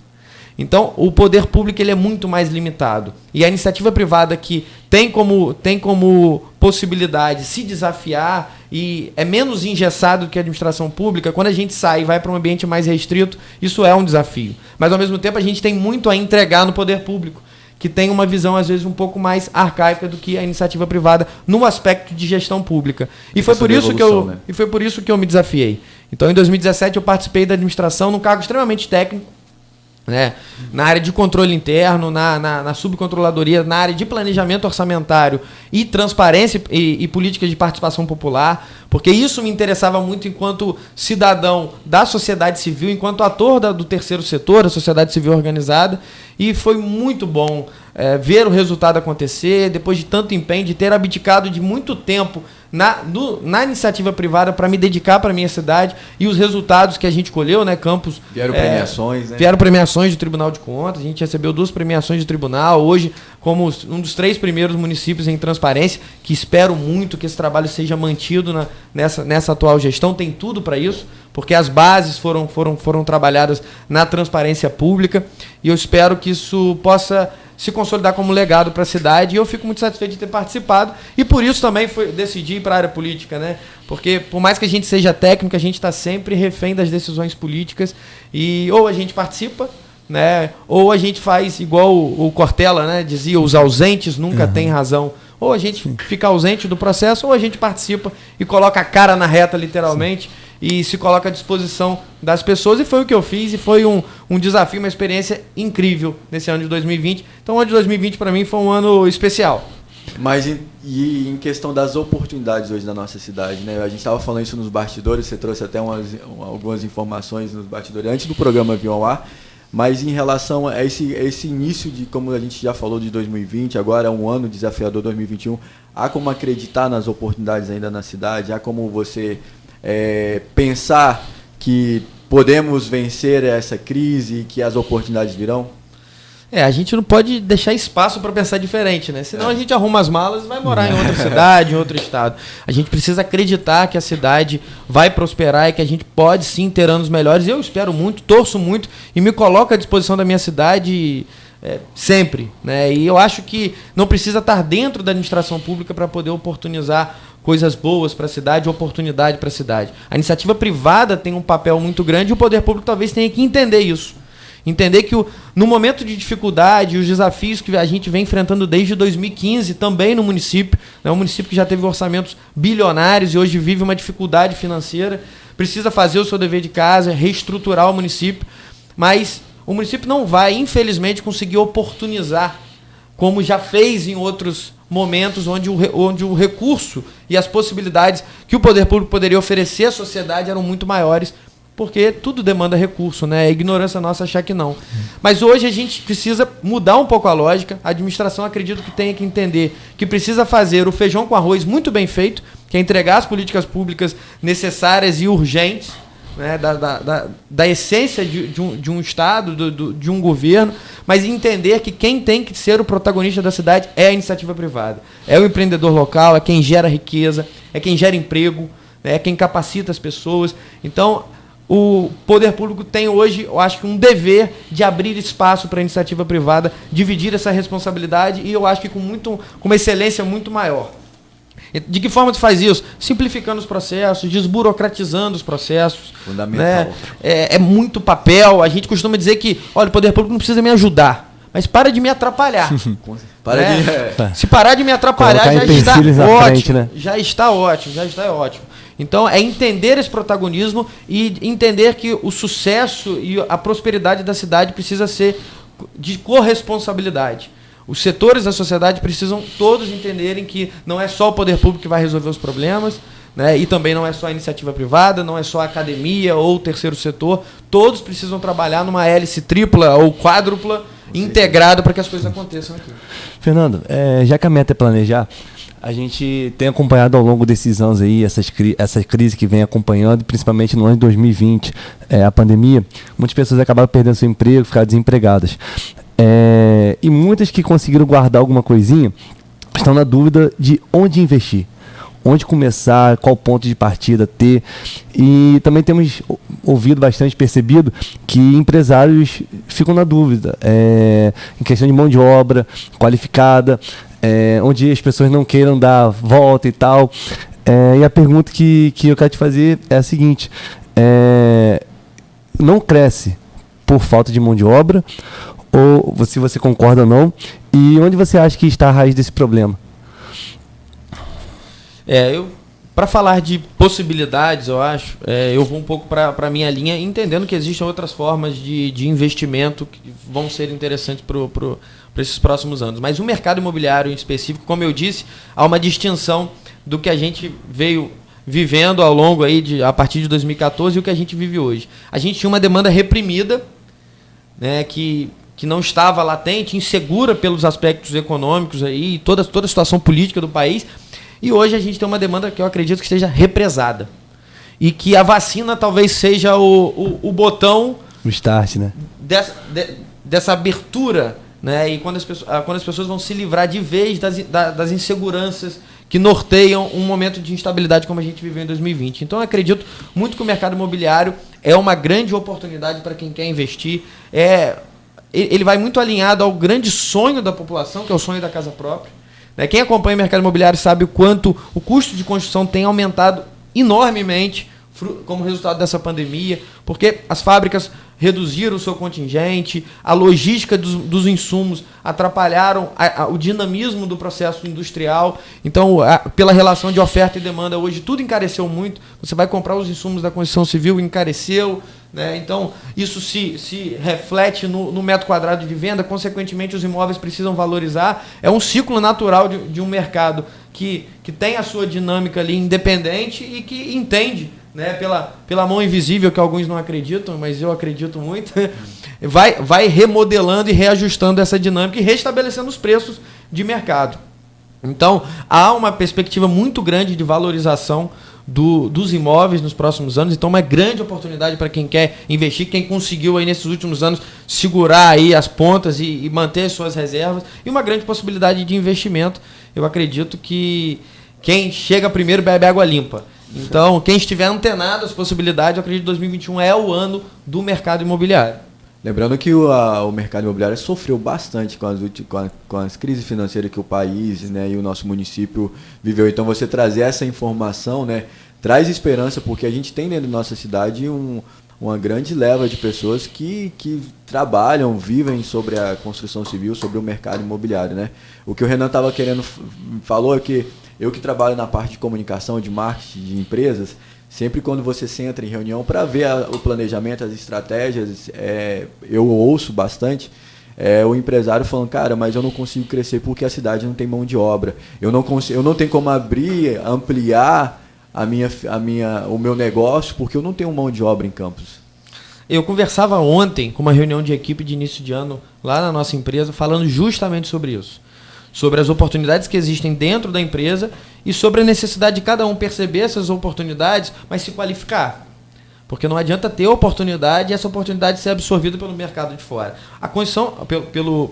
Speaker 2: Então, o poder público ele é muito mais limitado. E a iniciativa privada que tem como possibilidade se desafiar e é menos engessado que a administração pública, quando a gente sai e vai para um ambiente mais restrito, isso é um desafio. Mas, ao mesmo tempo, a gente tem muito a entregar no poder público, que tem uma visão, às vezes, um pouco mais arcaica do que a iniciativa privada no aspecto de gestão pública. E foi por isso que eu me desafiei. Então, em 2017, eu participei da administração num cargo extremamente técnico, né? Na área de controle interno, na subcontroladoria, na área de planejamento orçamentário e transparência e políticas de participação popular, porque isso me interessava muito enquanto cidadão da sociedade civil, enquanto ator do terceiro setor, da sociedade civil organizada, e foi muito bom ver o resultado acontecer, depois de tanto empenho, de ter abdicado de muito tempo na iniciativa privada para me dedicar para a minha cidade, e os resultados que a gente colheu, né, Campos...
Speaker 7: Vieram premiações, né?
Speaker 2: Vieram premiações do Tribunal de Contas, a gente recebeu 2 premiações do Tribunal, hoje como um dos 3 primeiros municípios em transparência, que espero muito que esse trabalho seja mantido nessa atual gestão, tem tudo para isso, porque as bases foram trabalhadas na transparência pública, e eu espero que isso possa se consolidar como legado para a cidade, e eu fico muito satisfeito de ter participado, e por isso também decidi ir para a área política, né? Porque por mais que a gente seja técnico, a gente está sempre refém das decisões políticas, e ou a gente participa, né? Ou a gente faz igual o Cortella, né? Dizia, os ausentes nunca têm razão. Ou a gente fica ausente do processo, ou a gente participa e coloca a cara na reta, literalmente, e se coloca à disposição das pessoas, e foi o que eu fiz, e foi um desafio, uma experiência incrível nesse ano de 2020. Então, o ano de 2020 para mim foi um ano especial.
Speaker 7: Mas em questão das oportunidades hoje na nossa cidade, né? A gente estava falando isso nos bastidores, você trouxe até algumas informações nos bastidores antes do programa vir ao ar, mas em relação a esse início de, como a gente já falou, de 2020, agora é um ano desafiador 2021, há como acreditar nas oportunidades ainda na cidade, há como você pensar que podemos vencer essa crise e que as oportunidades virão?
Speaker 2: A gente não pode deixar espaço para pensar diferente, né? Senão a gente arruma as malas e vai morar em outra cidade, em outro estado. A gente precisa acreditar que a cidade vai prosperar e que a gente pode sim ter anos melhores. Eu espero muito, torço muito e me coloco à disposição da minha cidade sempre, né? E eu acho que não precisa estar dentro da administração pública para poder oportunizar coisas boas para a cidade, oportunidade para a cidade. A iniciativa privada tem um papel muito grande e o poder público talvez tenha que entender isso. Entender que no momento de dificuldade, os desafios que a gente vem enfrentando desde 2015, também no município, né, um município que já teve orçamentos bilionários e hoje vive uma dificuldade financeira, precisa fazer o seu dever de casa, reestruturar o município, mas o município não vai, infelizmente, conseguir oportunizar, como já fez em outros momentos, onde o recurso e as possibilidades que o poder público poderia oferecer à sociedade eram muito maiores, porque tudo demanda recurso, né? É ignorância nossa achar que não. Mas hoje a gente precisa mudar um pouco a lógica. A administração, acredito que tenha que entender que precisa fazer o feijão com arroz muito bem feito, que é entregar as políticas públicas necessárias e urgentes, né? Da essência de um Estado, de um governo, mas entender que quem tem que ser o protagonista da cidade é a iniciativa privada. É o empreendedor local, é quem gera riqueza, é quem gera emprego, é quem capacita as pessoas. Então, o poder público tem hoje, eu acho que um dever de abrir espaço para a iniciativa privada, dividir essa responsabilidade, e eu acho que com uma excelência muito maior. De que forma tu faz isso? Simplificando os processos, desburocratizando os processos.
Speaker 7: Fundamental.
Speaker 2: Né? É muito papel. A gente costuma dizer que, olha, o poder público não precisa me ajudar, mas para de me atrapalhar. Se parar de me atrapalhar, já está ótimo. Frente, né? Já está ótimo. Então, é entender esse protagonismo e entender que o sucesso e a prosperidade da cidade precisa ser de corresponsabilidade. Os setores da sociedade precisam todos entenderem que não é só o poder público que vai resolver os problemas, né? E também não é só a iniciativa privada, não é só a academia ou o terceiro setor. Todos precisam trabalhar numa hélice tripla ou quádrupla integrada para que as coisas aconteçam aqui.
Speaker 8: Fernando, já que a meta é planejar, a gente tem acompanhado ao longo desses anos aí, essa crise que vem acompanhando, principalmente no ano de 2020, a pandemia, muitas pessoas acabaram perdendo seu emprego, ficaram desempregadas. E muitas que conseguiram guardar alguma coisinha estão na dúvida de onde investir, onde começar, qual ponto de partida ter. E também temos ouvido bastante, percebido, que empresários ficam na dúvida em questão de mão de obra qualificada, onde as pessoas não queiram dar volta e tal. E a pergunta que eu quero te fazer é a seguinte: não cresce por falta de mão de obra, ou se você concorda ou não, E onde você acha que está a raiz desse problema?
Speaker 2: Para falar de possibilidades, eu acho, eu vou um pouco para a minha linha, entendendo que existem outras formas de investimento que vão ser interessantes para esses próximos anos. Mas o mercado imobiliário em específico, como eu disse, há uma distinção do que a gente veio vivendo ao longo aí a partir de 2014 e o que a gente vive hoje. A gente tinha uma demanda reprimida, né, que não estava latente, insegura pelos aspectos econômicos aí, toda a situação política do país. E hoje a gente tem uma demanda que eu acredito que esteja represada. E que a vacina talvez seja o botão...
Speaker 8: O start, né?
Speaker 2: Dessa abertura, né? E quando as pessoas vão se livrar de vez das inseguranças que norteiam um momento de instabilidade como a gente viveu em 2020. Então eu acredito muito que o mercado imobiliário é uma grande oportunidade para quem quer investir. Ele vai muito alinhado ao grande sonho da população, que é o sonho da casa própria. Quem acompanha o mercado imobiliário sabe o quanto o custo de construção tem aumentado enormemente como resultado dessa pandemia, porque as fábricas reduziram o seu contingente, a logística dos insumos atrapalharam o dinamismo do processo industrial. Então, pela relação de oferta e demanda, hoje tudo encareceu muito. Você vai comprar os insumos da construção civil, encareceu, né? Então, isso se reflete no metro quadrado de venda, consequentemente os imóveis precisam valorizar. É um ciclo natural de um mercado que tem a sua dinâmica ali independente e que entende, né, pela mão invisível, que alguns não acreditam, mas eu acredito muito, vai remodelando e reajustando essa dinâmica e restabelecendo os preços de mercado. Então, há uma perspectiva muito grande de valorização dos imóveis nos próximos anos. Então, uma grande oportunidade para quem quer investir, quem conseguiu aí nesses últimos anos segurar aí as pontas e manter suas reservas, e uma grande possibilidade de investimento. Eu acredito que quem chega primeiro bebe água limpa. Então, quem estiver antenado às possibilidades, eu acredito que 2021 é o ano do mercado imobiliário.
Speaker 7: Lembrando que o mercado imobiliário sofreu bastante com as crises financeiras que o país, né, e o nosso município viveu. Então, você trazer essa informação, né, traz esperança, porque a gente tem dentro da nossa cidade uma grande leva de pessoas que trabalham, vivem sobre a construção civil, sobre o mercado imobiliário, né? O que o Renan estava falou é que eu que trabalho na parte de comunicação, de marketing de empresas, sempre quando você senta em reunião para ver o planejamento, as estratégias, eu ouço bastante o empresário falando, cara, mas eu não consigo crescer porque a cidade não tem mão de obra. Eu não tenho como ampliar o meu negócio porque eu não tenho mão de obra em Campos.
Speaker 2: Eu conversava ontem com uma reunião de equipe de início de ano lá na nossa empresa, falando justamente sobre isso. Sobre as oportunidades que existem dentro da empresa e sobre a necessidade de cada um perceber essas oportunidades, mas se qualificar. Porque não adianta ter oportunidade e essa oportunidade ser absorvida pelo mercado de fora. A condição, pelo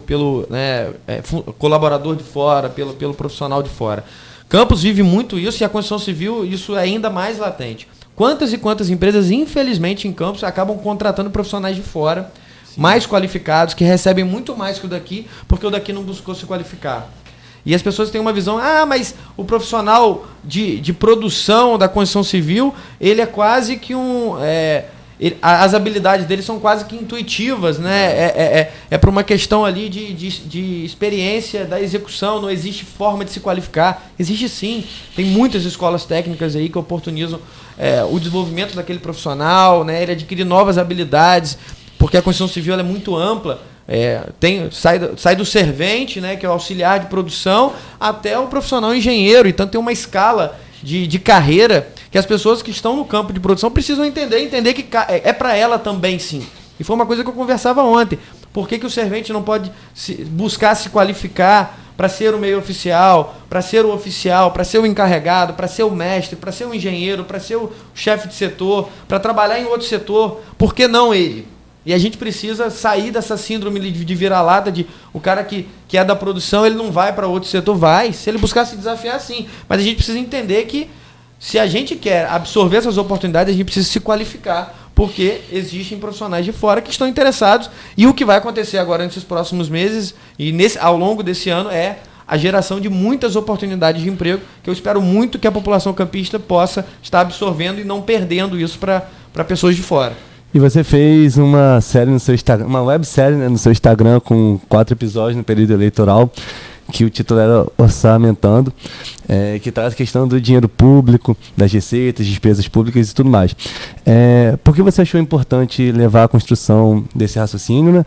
Speaker 2: colaborador de fora, pelo profissional de fora. Campos vive muito isso e a construção civil, isso é ainda mais latente. Quantas e quantas empresas, infelizmente, em Campos, acabam contratando profissionais de fora, mais qualificados, que recebem muito mais que o daqui, porque o daqui não buscou se qualificar. E as pessoas têm uma visão, mas o profissional de produção da construção civil, ele é quase que as habilidades dele são quase que intuitivas, né? É por uma questão ali de experiência da execução, não existe forma de se qualificar. Existe sim, tem muitas escolas técnicas aí que oportunizam o desenvolvimento daquele profissional, né? Ele adquire novas habilidades, porque a construção civil ela é muito ampla. Sai do servente, né, que é o auxiliar de produção, até o profissional engenheiro. Então tem uma escala de carreira que as pessoas que estão no campo de produção precisam entender que é para ela também, sim. E foi uma coisa que eu conversava ontem. Por que o servente não pode buscar se qualificar para ser o meio oficial, para ser o oficial, para ser o encarregado, para ser o mestre, para ser o engenheiro, para ser o chefe de setor, para trabalhar em outro setor? Por que não ele? E a gente precisa sair dessa síndrome de vira-lata, de o cara que é da produção, ele não vai para outro setor. Vai, se ele buscar se desafiar, sim. Mas a gente precisa entender que se a gente quer absorver essas oportunidades, a gente precisa se qualificar, porque existem profissionais de fora que estão interessados. E o que vai acontecer agora nesses próximos meses e ao longo desse ano é a geração de muitas oportunidades de emprego, que eu espero muito que a população campista possa estar absorvendo e não perdendo isso para pessoas de fora.
Speaker 8: E você fez uma série no seu Instagram, uma websérie, né, no seu Instagram com 4 episódios no período eleitoral, que o título era Orçamentando, que traz a questão do dinheiro público, das receitas, despesas públicas e tudo mais. Por que você achou importante levar a construção desse raciocínio, né?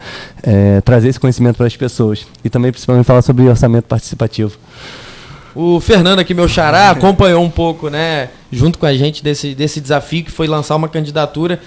Speaker 8: Trazer esse conhecimento para as pessoas e também principalmente falar sobre orçamento participativo?
Speaker 2: O Fernando aqui, meu xará, acompanhou um pouco, né, junto com a gente desse desafio que foi lançar uma candidatura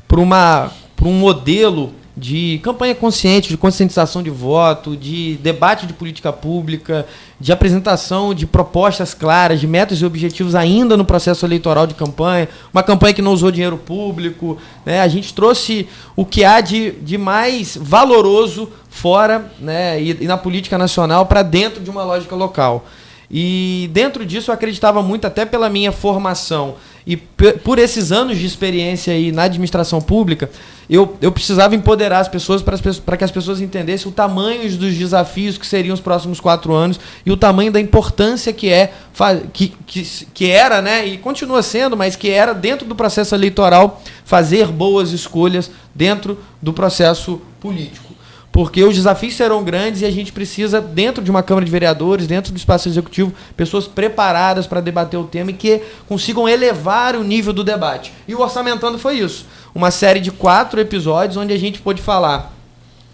Speaker 2: para um modelo de campanha consciente, de conscientização de voto, de debate de política pública, de apresentação de propostas claras, de metas e objetivos ainda no processo eleitoral de campanha, uma campanha que não usou dinheiro público, né? A gente trouxe o que há de mais valoroso fora, né, e na política nacional para dentro de uma lógica local. E dentro disso eu acreditava muito, até pela minha formação e por esses anos de experiência aí na administração pública, eu precisava empoderar as pessoas para que as pessoas entendessem o tamanho dos desafios que seriam os próximos 4 anos e o tamanho da importância que era, né, e continua sendo, mas que era dentro do processo eleitoral fazer boas escolhas dentro do processo político. Porque os desafios serão grandes e a gente precisa, dentro de uma Câmara de Vereadores, dentro do espaço executivo, pessoas preparadas para debater o tema e que consigam elevar o nível do debate. E o Orçamentando foi isso. Uma série de 4 episódios onde a gente pôde falar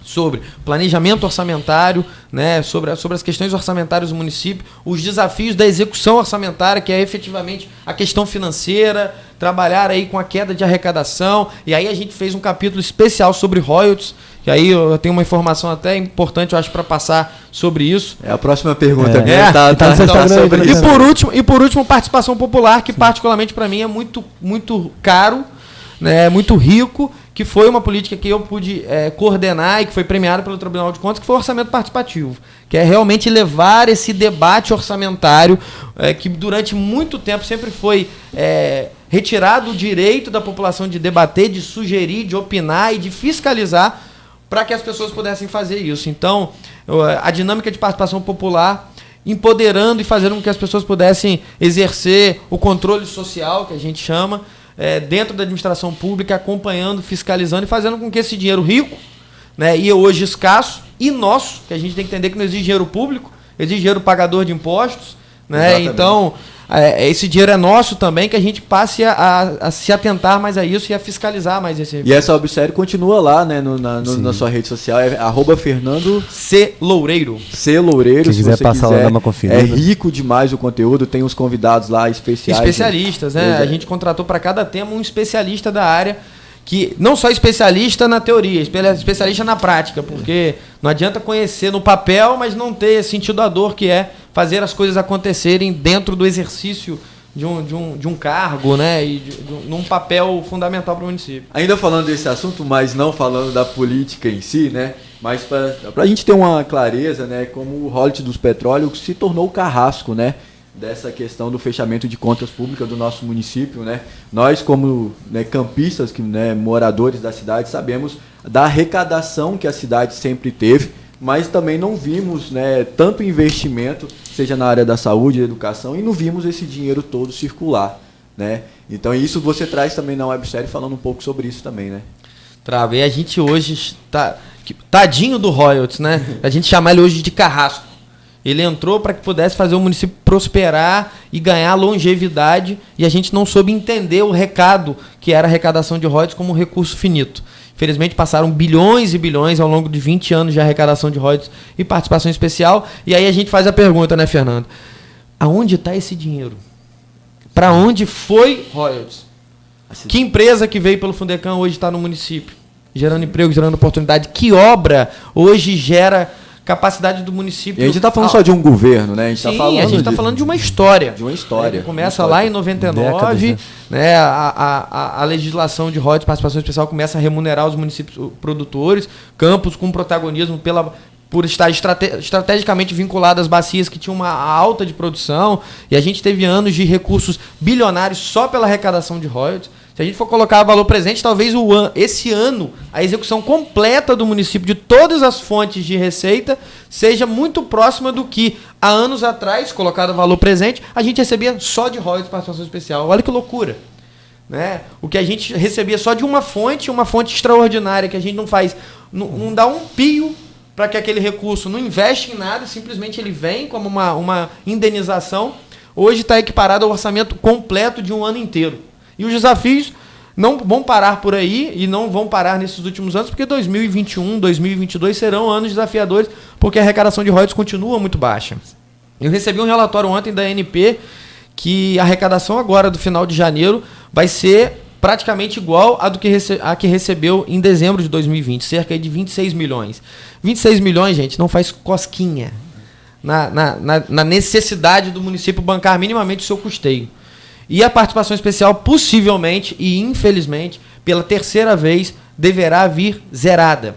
Speaker 2: sobre planejamento orçamentário, né, sobre as questões orçamentárias do município, os desafios da execução orçamentária, que é efetivamente a questão financeira, trabalhar aí com a queda de arrecadação, e aí a gente fez um capítulo especial sobre royalties, que aí eu tenho uma informação até importante, eu acho, para passar sobre isso.
Speaker 7: É a próxima pergunta.
Speaker 2: Sobre isso. E por último, participação popular, que particularmente para mim é muito, muito caro, né, muito rico, que foi uma política que eu pude coordenar e que foi premiada pelo Tribunal de Contas, que foi o orçamento participativo, que é realmente levar esse debate orçamentário que durante muito tempo sempre foi retirado o direito da população de debater, de sugerir, de opinar e de fiscalizar para que as pessoas pudessem fazer isso. Então, a dinâmica de participação popular, empoderando e fazendo com que as pessoas pudessem exercer o controle social, que a gente chama, dentro da administração pública, acompanhando, fiscalizando e fazendo com que esse dinheiro rico, né, e hoje escasso, e nosso, que a gente tem que entender que não existe dinheiro público, existe dinheiro pagador de impostos, né? Então, esse dinheiro é nosso também, que a gente passe a se atentar mais a isso e a fiscalizar mais esse recurso.
Speaker 7: E essa websérie continua lá, né, na sua rede social, @Fernando
Speaker 2: C. Loureiro.
Speaker 7: C. Loureiro,
Speaker 8: se você
Speaker 7: passar
Speaker 8: lá, dar uma conferida.
Speaker 7: É rico demais o conteúdo, tem uns convidados lá especiais.
Speaker 2: Especialistas, né? A gente contratou para cada tema um especialista da área, que não só especialista na teoria, especialista na prática, porque não adianta conhecer no papel, mas não ter sentido da dor, que é fazer as coisas acontecerem dentro do exercício de um cargo, né, e num papel fundamental para o município.
Speaker 7: Ainda falando desse assunto, mas não falando da política em si, né, mas para a gente ter uma clareza, né, como o royalties dos petróleos se tornou o carrasco, né, dessa questão do fechamento de contas públicas do nosso município, né? Nós, como, né, campistas, moradores da cidade, sabemos da arrecadação que a cidade sempre teve, mas também não vimos, né, tanto investimento, seja na área da saúde, da educação, e não vimos esse dinheiro todo circular, né? Então isso você traz também na websérie falando um pouco sobre isso também, né?
Speaker 2: Trago. E a gente hoje tadinho do royalties, né? A gente chama ele hoje de carrasco. Ele entrou para que pudesse fazer o município prosperar e ganhar longevidade, e a gente não soube entender o recado que era a arrecadação de royalties como um recurso finito. Infelizmente passaram bilhões e bilhões ao longo de 20 anos de arrecadação de royalties e participação especial, e aí a gente faz a pergunta, né, Fernando? Aonde está esse dinheiro? Para onde foi royalties? Que empresa que veio pelo Fundecam hoje está no município, gerando emprego, gerando oportunidade? Que obra hoje gera capacidade do município?
Speaker 7: E a gente está falando só de um governo, né? A gente
Speaker 2: está falando de uma história.
Speaker 7: De uma história.
Speaker 2: Começa lá em 99, né? A legislação de royalties, participação especial, começa a remunerar os municípios produtores, campos com protagonismo por estar estrategicamente vinculado às bacias que tinham uma alta de produção, e a gente teve anos de recursos bilionários só pela arrecadação de royalties. Se a gente for colocar valor presente, talvez esse ano a execução completa do município de todas as fontes de receita seja muito próxima do que há anos atrás, colocado valor presente, a gente recebia só de royalties de participação especial. Olha que loucura. né? O que a gente recebia só de uma fonte extraordinária, que a gente não faz, não dá um pio para que aquele recurso não investe em nada, simplesmente ele vem como uma indenização. Hoje está equiparado ao orçamento completo de um ano inteiro. E os desafios não vão parar por aí e não vão parar nesses últimos anos, porque 2021, 2022 serão anos desafiadores, porque a arrecadação de royalties continua muito baixa. Eu recebi um relatório ontem da ANP que a arrecadação agora do final de janeiro vai ser praticamente igual a que recebeu em dezembro de 2020, cerca de 26 milhões. 26 milhões, gente, não faz cosquinha na necessidade do município bancar minimamente o seu custeio. E a participação especial, possivelmente e infelizmente, pela terceira vez, deverá vir zerada.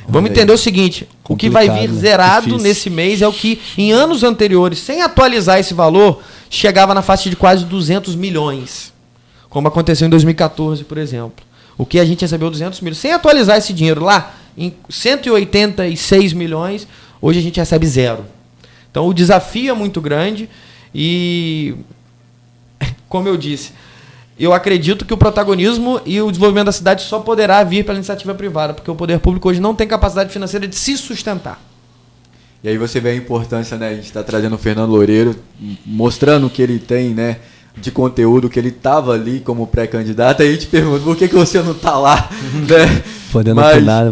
Speaker 2: Vamos entender o seguinte, o que vai vir zerado nesse mês é o que em anos anteriores, sem atualizar esse valor, chegava na faixa de quase 200 milhões, como aconteceu em 2014, por exemplo. O que a gente recebeu 200 milhões, sem atualizar esse dinheiro lá, em 186 milhões, hoje a gente recebe zero. Então o desafio é muito grande e, como eu disse, eu acredito que o protagonismo e o desenvolvimento da cidade só poderá vir pela iniciativa privada, porque o poder público hoje não tem capacidade financeira de se sustentar.
Speaker 7: E aí você vê a importância, né? A gente está trazendo o Fernando Loureiro, mostrando o que ele tem, né, de conteúdo, que ele estava ali como pré-candidato. Aí a gente pergunta, por que você não está lá? Né?
Speaker 8: Podendo nada.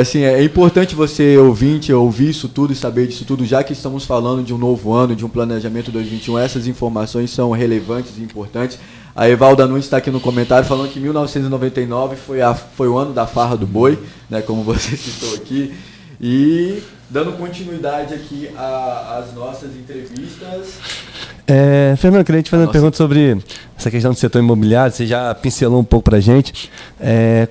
Speaker 7: Assim, é importante você, ouvinte, ouvir isso tudo e saber disso tudo, já que estamos falando de um novo ano, de um planejamento 2021. Essas informações são relevantes e importantes. A Evalda Nunes está aqui no comentário falando que 1999 foi o ano da farra do boi, né, como você citou aqui. E dando continuidade aqui às nossas entrevistas.
Speaker 8: Fernando, eu queria te fazer uma pergunta sobre essa questão do setor imobiliário. Você já pincelou um pouco pra gente.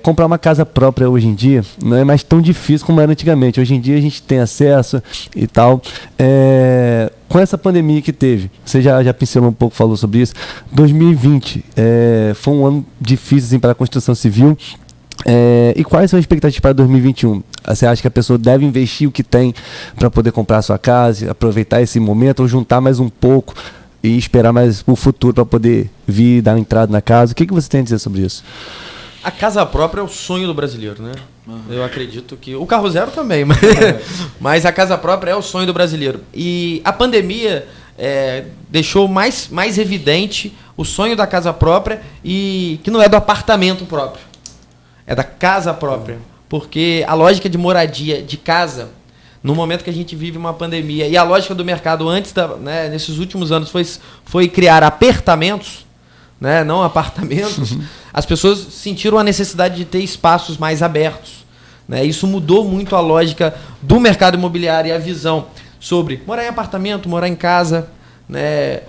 Speaker 8: Comprar uma casa própria hoje em dia não é mais tão difícil como era antigamente. Hoje em dia a gente tem acesso e tal. Com essa pandemia que teve, você já pincelou um pouco, falou sobre isso. 2020 foi um ano difícil assim, para a construção civil. E quais são as expectativas para 2021? Você acha que a pessoa deve investir o que tem para poder comprar a sua casa, aproveitar esse momento, ou juntar mais um pouco e esperar mais o futuro para poder vir dar uma entrada na casa? O que você tem a dizer sobre isso?
Speaker 2: A casa própria é o sonho do brasileiro, né? Eu acredito que... O carro zero também, mas a casa própria é o sonho do brasileiro. E a pandemia deixou mais evidente o sonho da casa própria, e que não é do apartamento próprio. É da casa própria. Porque a lógica de moradia de casa, no momento que a gente vive uma pandemia, e a lógica do mercado antes, nesses últimos anos, foi criar apertamentos, né, não apartamentos. As pessoas sentiram a necessidade de ter espaços mais abertos. Né? Isso mudou muito a lógica do mercado imobiliário e a visão sobre morar em apartamento, morar em casa, né,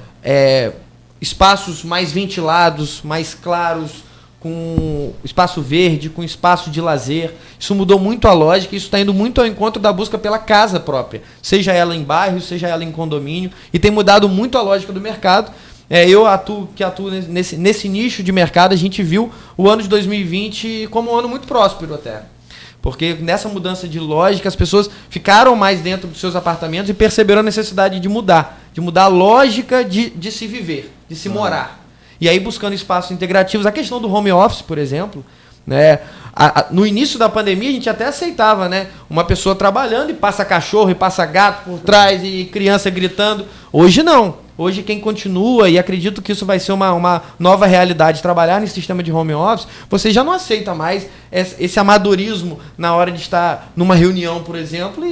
Speaker 2: espaços mais ventilados, mais claros, com espaço verde, com espaço de lazer. Isso mudou muito a lógica, isso está indo muito ao encontro da busca pela casa própria, seja ela em bairro, seja ela em condomínio, e tem mudado muito a lógica do mercado. Eu atuo nesse nicho de mercado. A gente viu o ano de 2020 como um ano muito próspero até, porque nessa mudança de lógica as pessoas ficaram mais dentro dos seus apartamentos e perceberam a necessidade de mudar a lógica de se viver, de se morar. E aí buscando espaços integrativos. A questão do home office, por exemplo, né? No início da pandemia a gente até aceitava, né? Uma pessoa trabalhando e passa cachorro e passa gato por trás e criança gritando. Hoje não. Hoje quem continua, e acredito que isso vai ser uma nova realidade, trabalhar nesse sistema de home office, você já não aceita mais esse amadorismo na hora de estar numa reunião, por exemplo,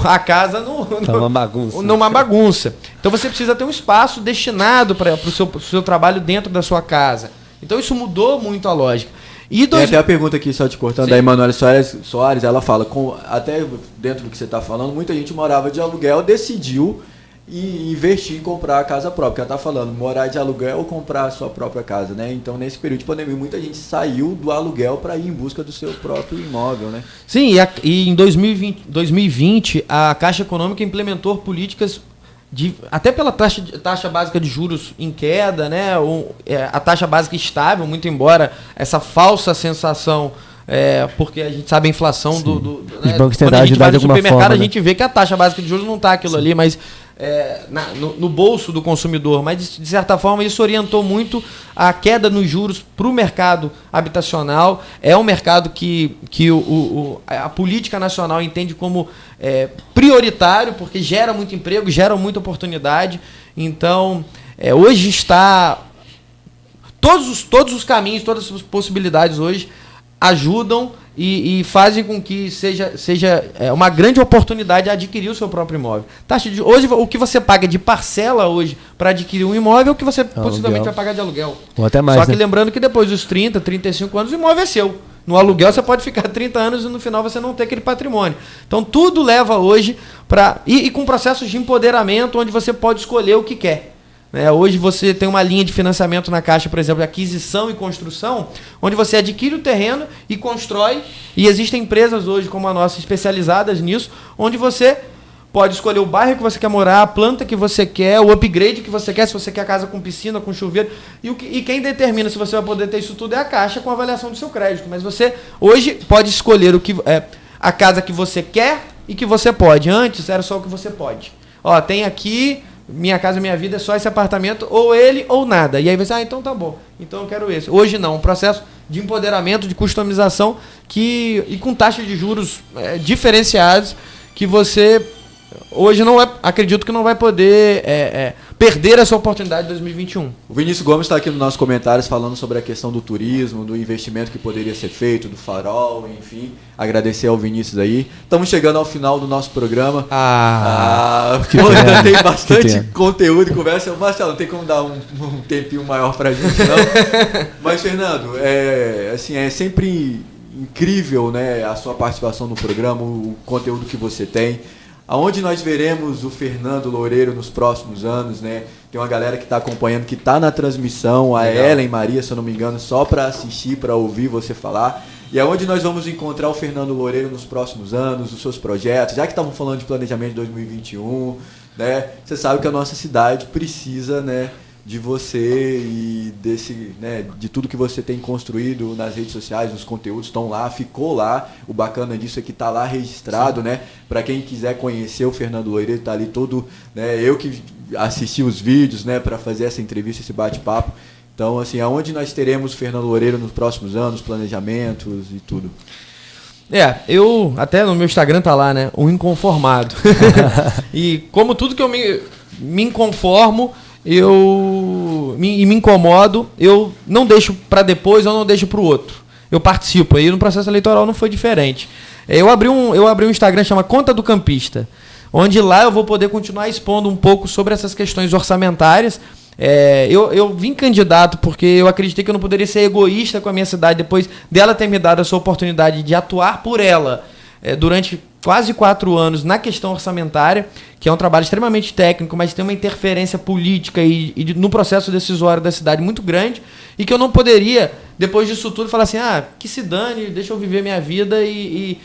Speaker 2: a casa numa bagunça. Então você precisa ter um espaço destinado para o seu trabalho dentro da sua casa. Então isso mudou muito a lógica. Tem
Speaker 7: até a pergunta aqui, só te cortando, da Emanuela Soares, ela fala, até dentro do que você está falando, muita gente morava de aluguel, decidiu investir em comprar a casa própria. Ela está falando, morar de aluguel ou comprar a sua própria casa, né? Então, nesse período de pandemia, muita gente saiu do aluguel para ir em busca do seu próprio imóvel, né?
Speaker 2: Sim, e em 2020, a Caixa Econômica implementou políticas até pela taxa básica de juros em queda, né? A taxa básica estável, muito embora essa falsa sensação, porque a gente sabe a inflação
Speaker 8: os bancos têm
Speaker 2: quando a gente vai no supermercado,
Speaker 8: forma,
Speaker 2: a gente vê que a taxa básica de juros não está aquilo ali, mas no bolso do consumidor, mas de certa forma isso orientou muito a queda nos juros para o mercado habitacional. É um mercado que a política nacional entende como prioritário, porque gera muito emprego, gera muita oportunidade. Então, hoje está... Todos os caminhos, todas as possibilidades hoje ajudam e fazem com que seja uma grande oportunidade adquirir o seu próprio imóvel. Hoje, o que você paga de parcela hoje para adquirir um imóvel é o que você possivelmente vai pagar de aluguel.
Speaker 8: Ou até mais,
Speaker 2: só que lembrando que depois dos 30, 35 anos, o imóvel é seu. No aluguel você pode ficar 30 anos e no final você não ter aquele patrimônio. Então tudo leva hoje para... E com processos de empoderamento onde você pode escolher o que quer. Hoje você tem uma linha de financiamento na Caixa, por exemplo, de aquisição e construção, onde você adquire o terreno e constrói, e existem empresas hoje como a nossa especializadas nisso, onde você pode escolher o bairro que você quer morar, a planta que você quer, o upgrade que você quer, se você quer casa com piscina, com chuveiro, e quem determina se você vai poder ter isso tudo é a Caixa com a avaliação do seu crédito. Mas você hoje pode escolher a casa que você quer e que você pode. Antes era só o que você pode. Tem aqui... Minha Casa Minha Vida é só esse apartamento, ou ele ou nada. E aí você, então tá bom, então eu quero esse. Hoje não, um processo de empoderamento, de customização e com taxas de juros diferenciadas que você hoje acredito que não vai poder perder essa oportunidade de 2021.
Speaker 7: O Vinícius Gomes está aqui nos nossos comentários falando sobre a questão do turismo, do investimento que poderia ser feito, do farol, enfim. Agradecer ao Vinícius aí. Estamos chegando ao final do nosso programa. Ainda tem bastante conteúdo e conversa. Marcelo, não tem como dar um tempinho maior pra gente, não? Mas, Fernando, é sempre incrível, né, a sua participação no programa, o conteúdo que você tem. Aonde nós veremos o Fernando Loureiro nos próximos anos, né? Tem uma galera que está acompanhando, que está na transmissão, a Ellen Maria, se eu não me engano, só para assistir, para ouvir você falar. E aonde nós vamos encontrar o Fernando Loureiro nos próximos anos, os seus projetos, já que estavam falando de planejamento de 2021, né? Você sabe que a nossa cidade precisa, né, de você e de tudo que você tem construído nas redes sociais, os conteúdos estão lá, ficou lá. O bacana disso é que está lá registrado, né? Para quem quiser conhecer o Fernando Loureiro, está ali todo, né? Eu que assisti os vídeos, né, para fazer essa entrevista, esse bate-papo. Então, assim, aonde nós teremos o Fernando Loureiro nos próximos anos, planejamentos e tudo?
Speaker 2: Eu até no meu Instagram tá lá, né? O inconformado. E como tudo que eu me inconformo, eu me incomodo, eu não deixo para depois, eu não deixo para o outro. Eu participo. Aí no processo eleitoral não foi diferente. Eu abri um Instagram chama Conta do Campista, onde lá eu vou poder continuar expondo um pouco sobre essas questões orçamentárias. Eu vim candidato porque eu acreditei que eu não poderia ser egoísta com a minha cidade depois dela ter me dado essa oportunidade de atuar por ela durante quase 4 anos na questão orçamentária, que é um trabalho extremamente técnico, mas tem uma interferência política e no processo decisório da cidade muito grande, e que eu não poderia, depois disso tudo, falar assim, que se dane, deixa eu viver minha vida e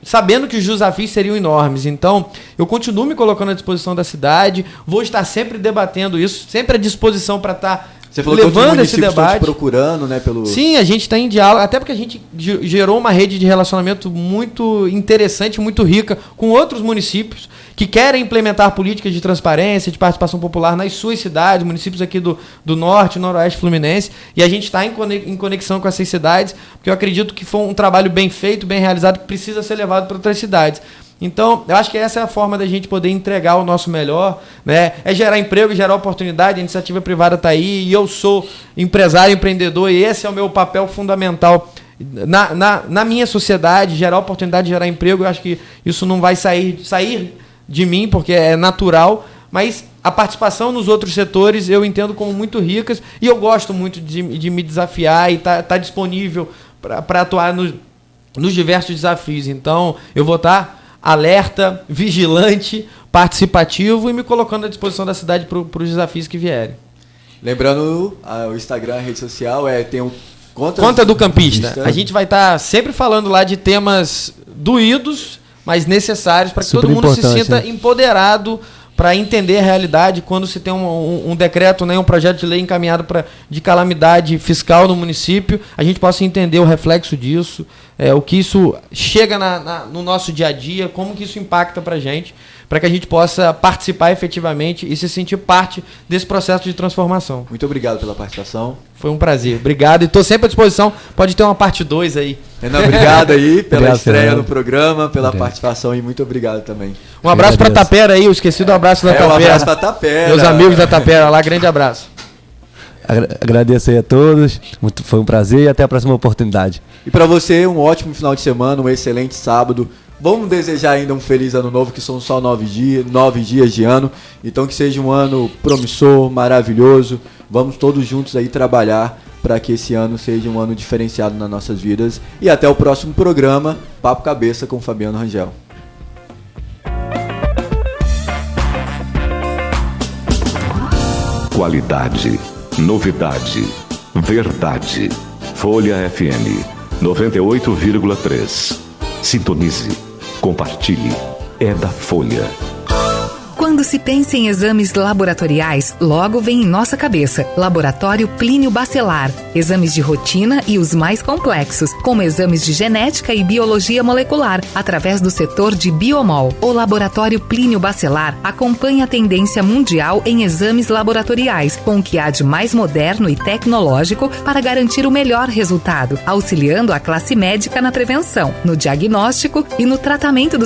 Speaker 2: sabendo que os desafios seriam enormes. Então, eu continuo me colocando à disposição da cidade, vou estar sempre debatendo isso, sempre à disposição para estar
Speaker 7: Você falou
Speaker 2: levando
Speaker 7: que
Speaker 2: esse debate.
Speaker 7: Estão te procurando, né?
Speaker 2: Sim, a gente está em diálogo, até porque a gente gerou uma rede de relacionamento muito interessante, muito rica, com outros municípios que querem implementar políticas de transparência, de participação popular nas suas cidades, municípios aqui do Norte, Noroeste Fluminense, e a gente está em conexão com essas cidades, porque eu acredito que foi um trabalho bem feito, bem realizado, que precisa ser levado para outras cidades. Então, eu acho que essa é a forma da gente poder entregar o nosso melhor, né? É gerar emprego, gerar oportunidade, a iniciativa privada está aí, e eu sou empresário, empreendedor, e esse é o meu papel fundamental na minha sociedade, gerar oportunidade, gerar emprego. Eu acho que isso não vai sair de mim, porque é natural, mas a participação nos outros setores eu entendo como muito ricas, e eu gosto muito de me desafiar e tá disponível para atuar nos diversos desafios. Então, eu vou estar alerta, vigilante, participativo e me colocando à disposição da cidade para os desafios que vierem.
Speaker 7: Lembrando, o Instagram, a rede social, tem o
Speaker 2: Conta do Campista. A gente vai estar sempre falando lá de temas doídos, mas necessários para que todo mundo se sinta empoderado para entender a realidade quando se tem um decreto, né, um projeto de lei encaminhado de calamidade fiscal no município, a gente possa entender o reflexo disso, o que isso chega no nosso dia a dia, como que isso impacta para a gente, para que a gente possa participar efetivamente e se sentir parte desse processo de transformação.
Speaker 7: Muito obrigado pela participação.
Speaker 2: Foi um prazer. Obrigado. E estou sempre à disposição. Pode ter uma parte 2 aí.
Speaker 7: Renan, obrigado aí pela
Speaker 8: Obrigado,
Speaker 7: estreia
Speaker 8: Fernando.
Speaker 7: no programa, pela participação e muito obrigado também.
Speaker 2: Um abraço para Tapera aí. Eu esqueci do abraço da Tapera.
Speaker 7: Um abraço para Tapera.
Speaker 2: Meus amigos da Tapera lá. Grande abraço.
Speaker 8: Agradeço aí a todos. Foi um prazer e até a próxima oportunidade.
Speaker 7: E para você, um ótimo final de semana, um excelente sábado. Vamos desejar ainda um feliz ano novo, que são só 9 dias de ano. Então que seja um ano promissor, maravilhoso. Vamos todos juntos aí trabalhar para que esse ano seja um ano diferenciado nas nossas vidas. E até o próximo programa, Papo Cabeça com Fabiano Rangel.
Speaker 1: Qualidade, novidade, verdade. Folha FM 98,3. Sintonize, compartilhe. É da Folha.
Speaker 11: Quando se pensa em exames laboratoriais, logo vem em nossa cabeça Laboratório Plínio Bacelar. Exames de rotina e os mais complexos, como exames de genética e biologia molecular, através do setor de Biomol. O Laboratório Plínio Bacelar acompanha a tendência mundial em exames laboratoriais, com o que há de mais moderno e tecnológico para garantir o melhor resultado, auxiliando a classe médica na prevenção, no diagnóstico e no tratamento dos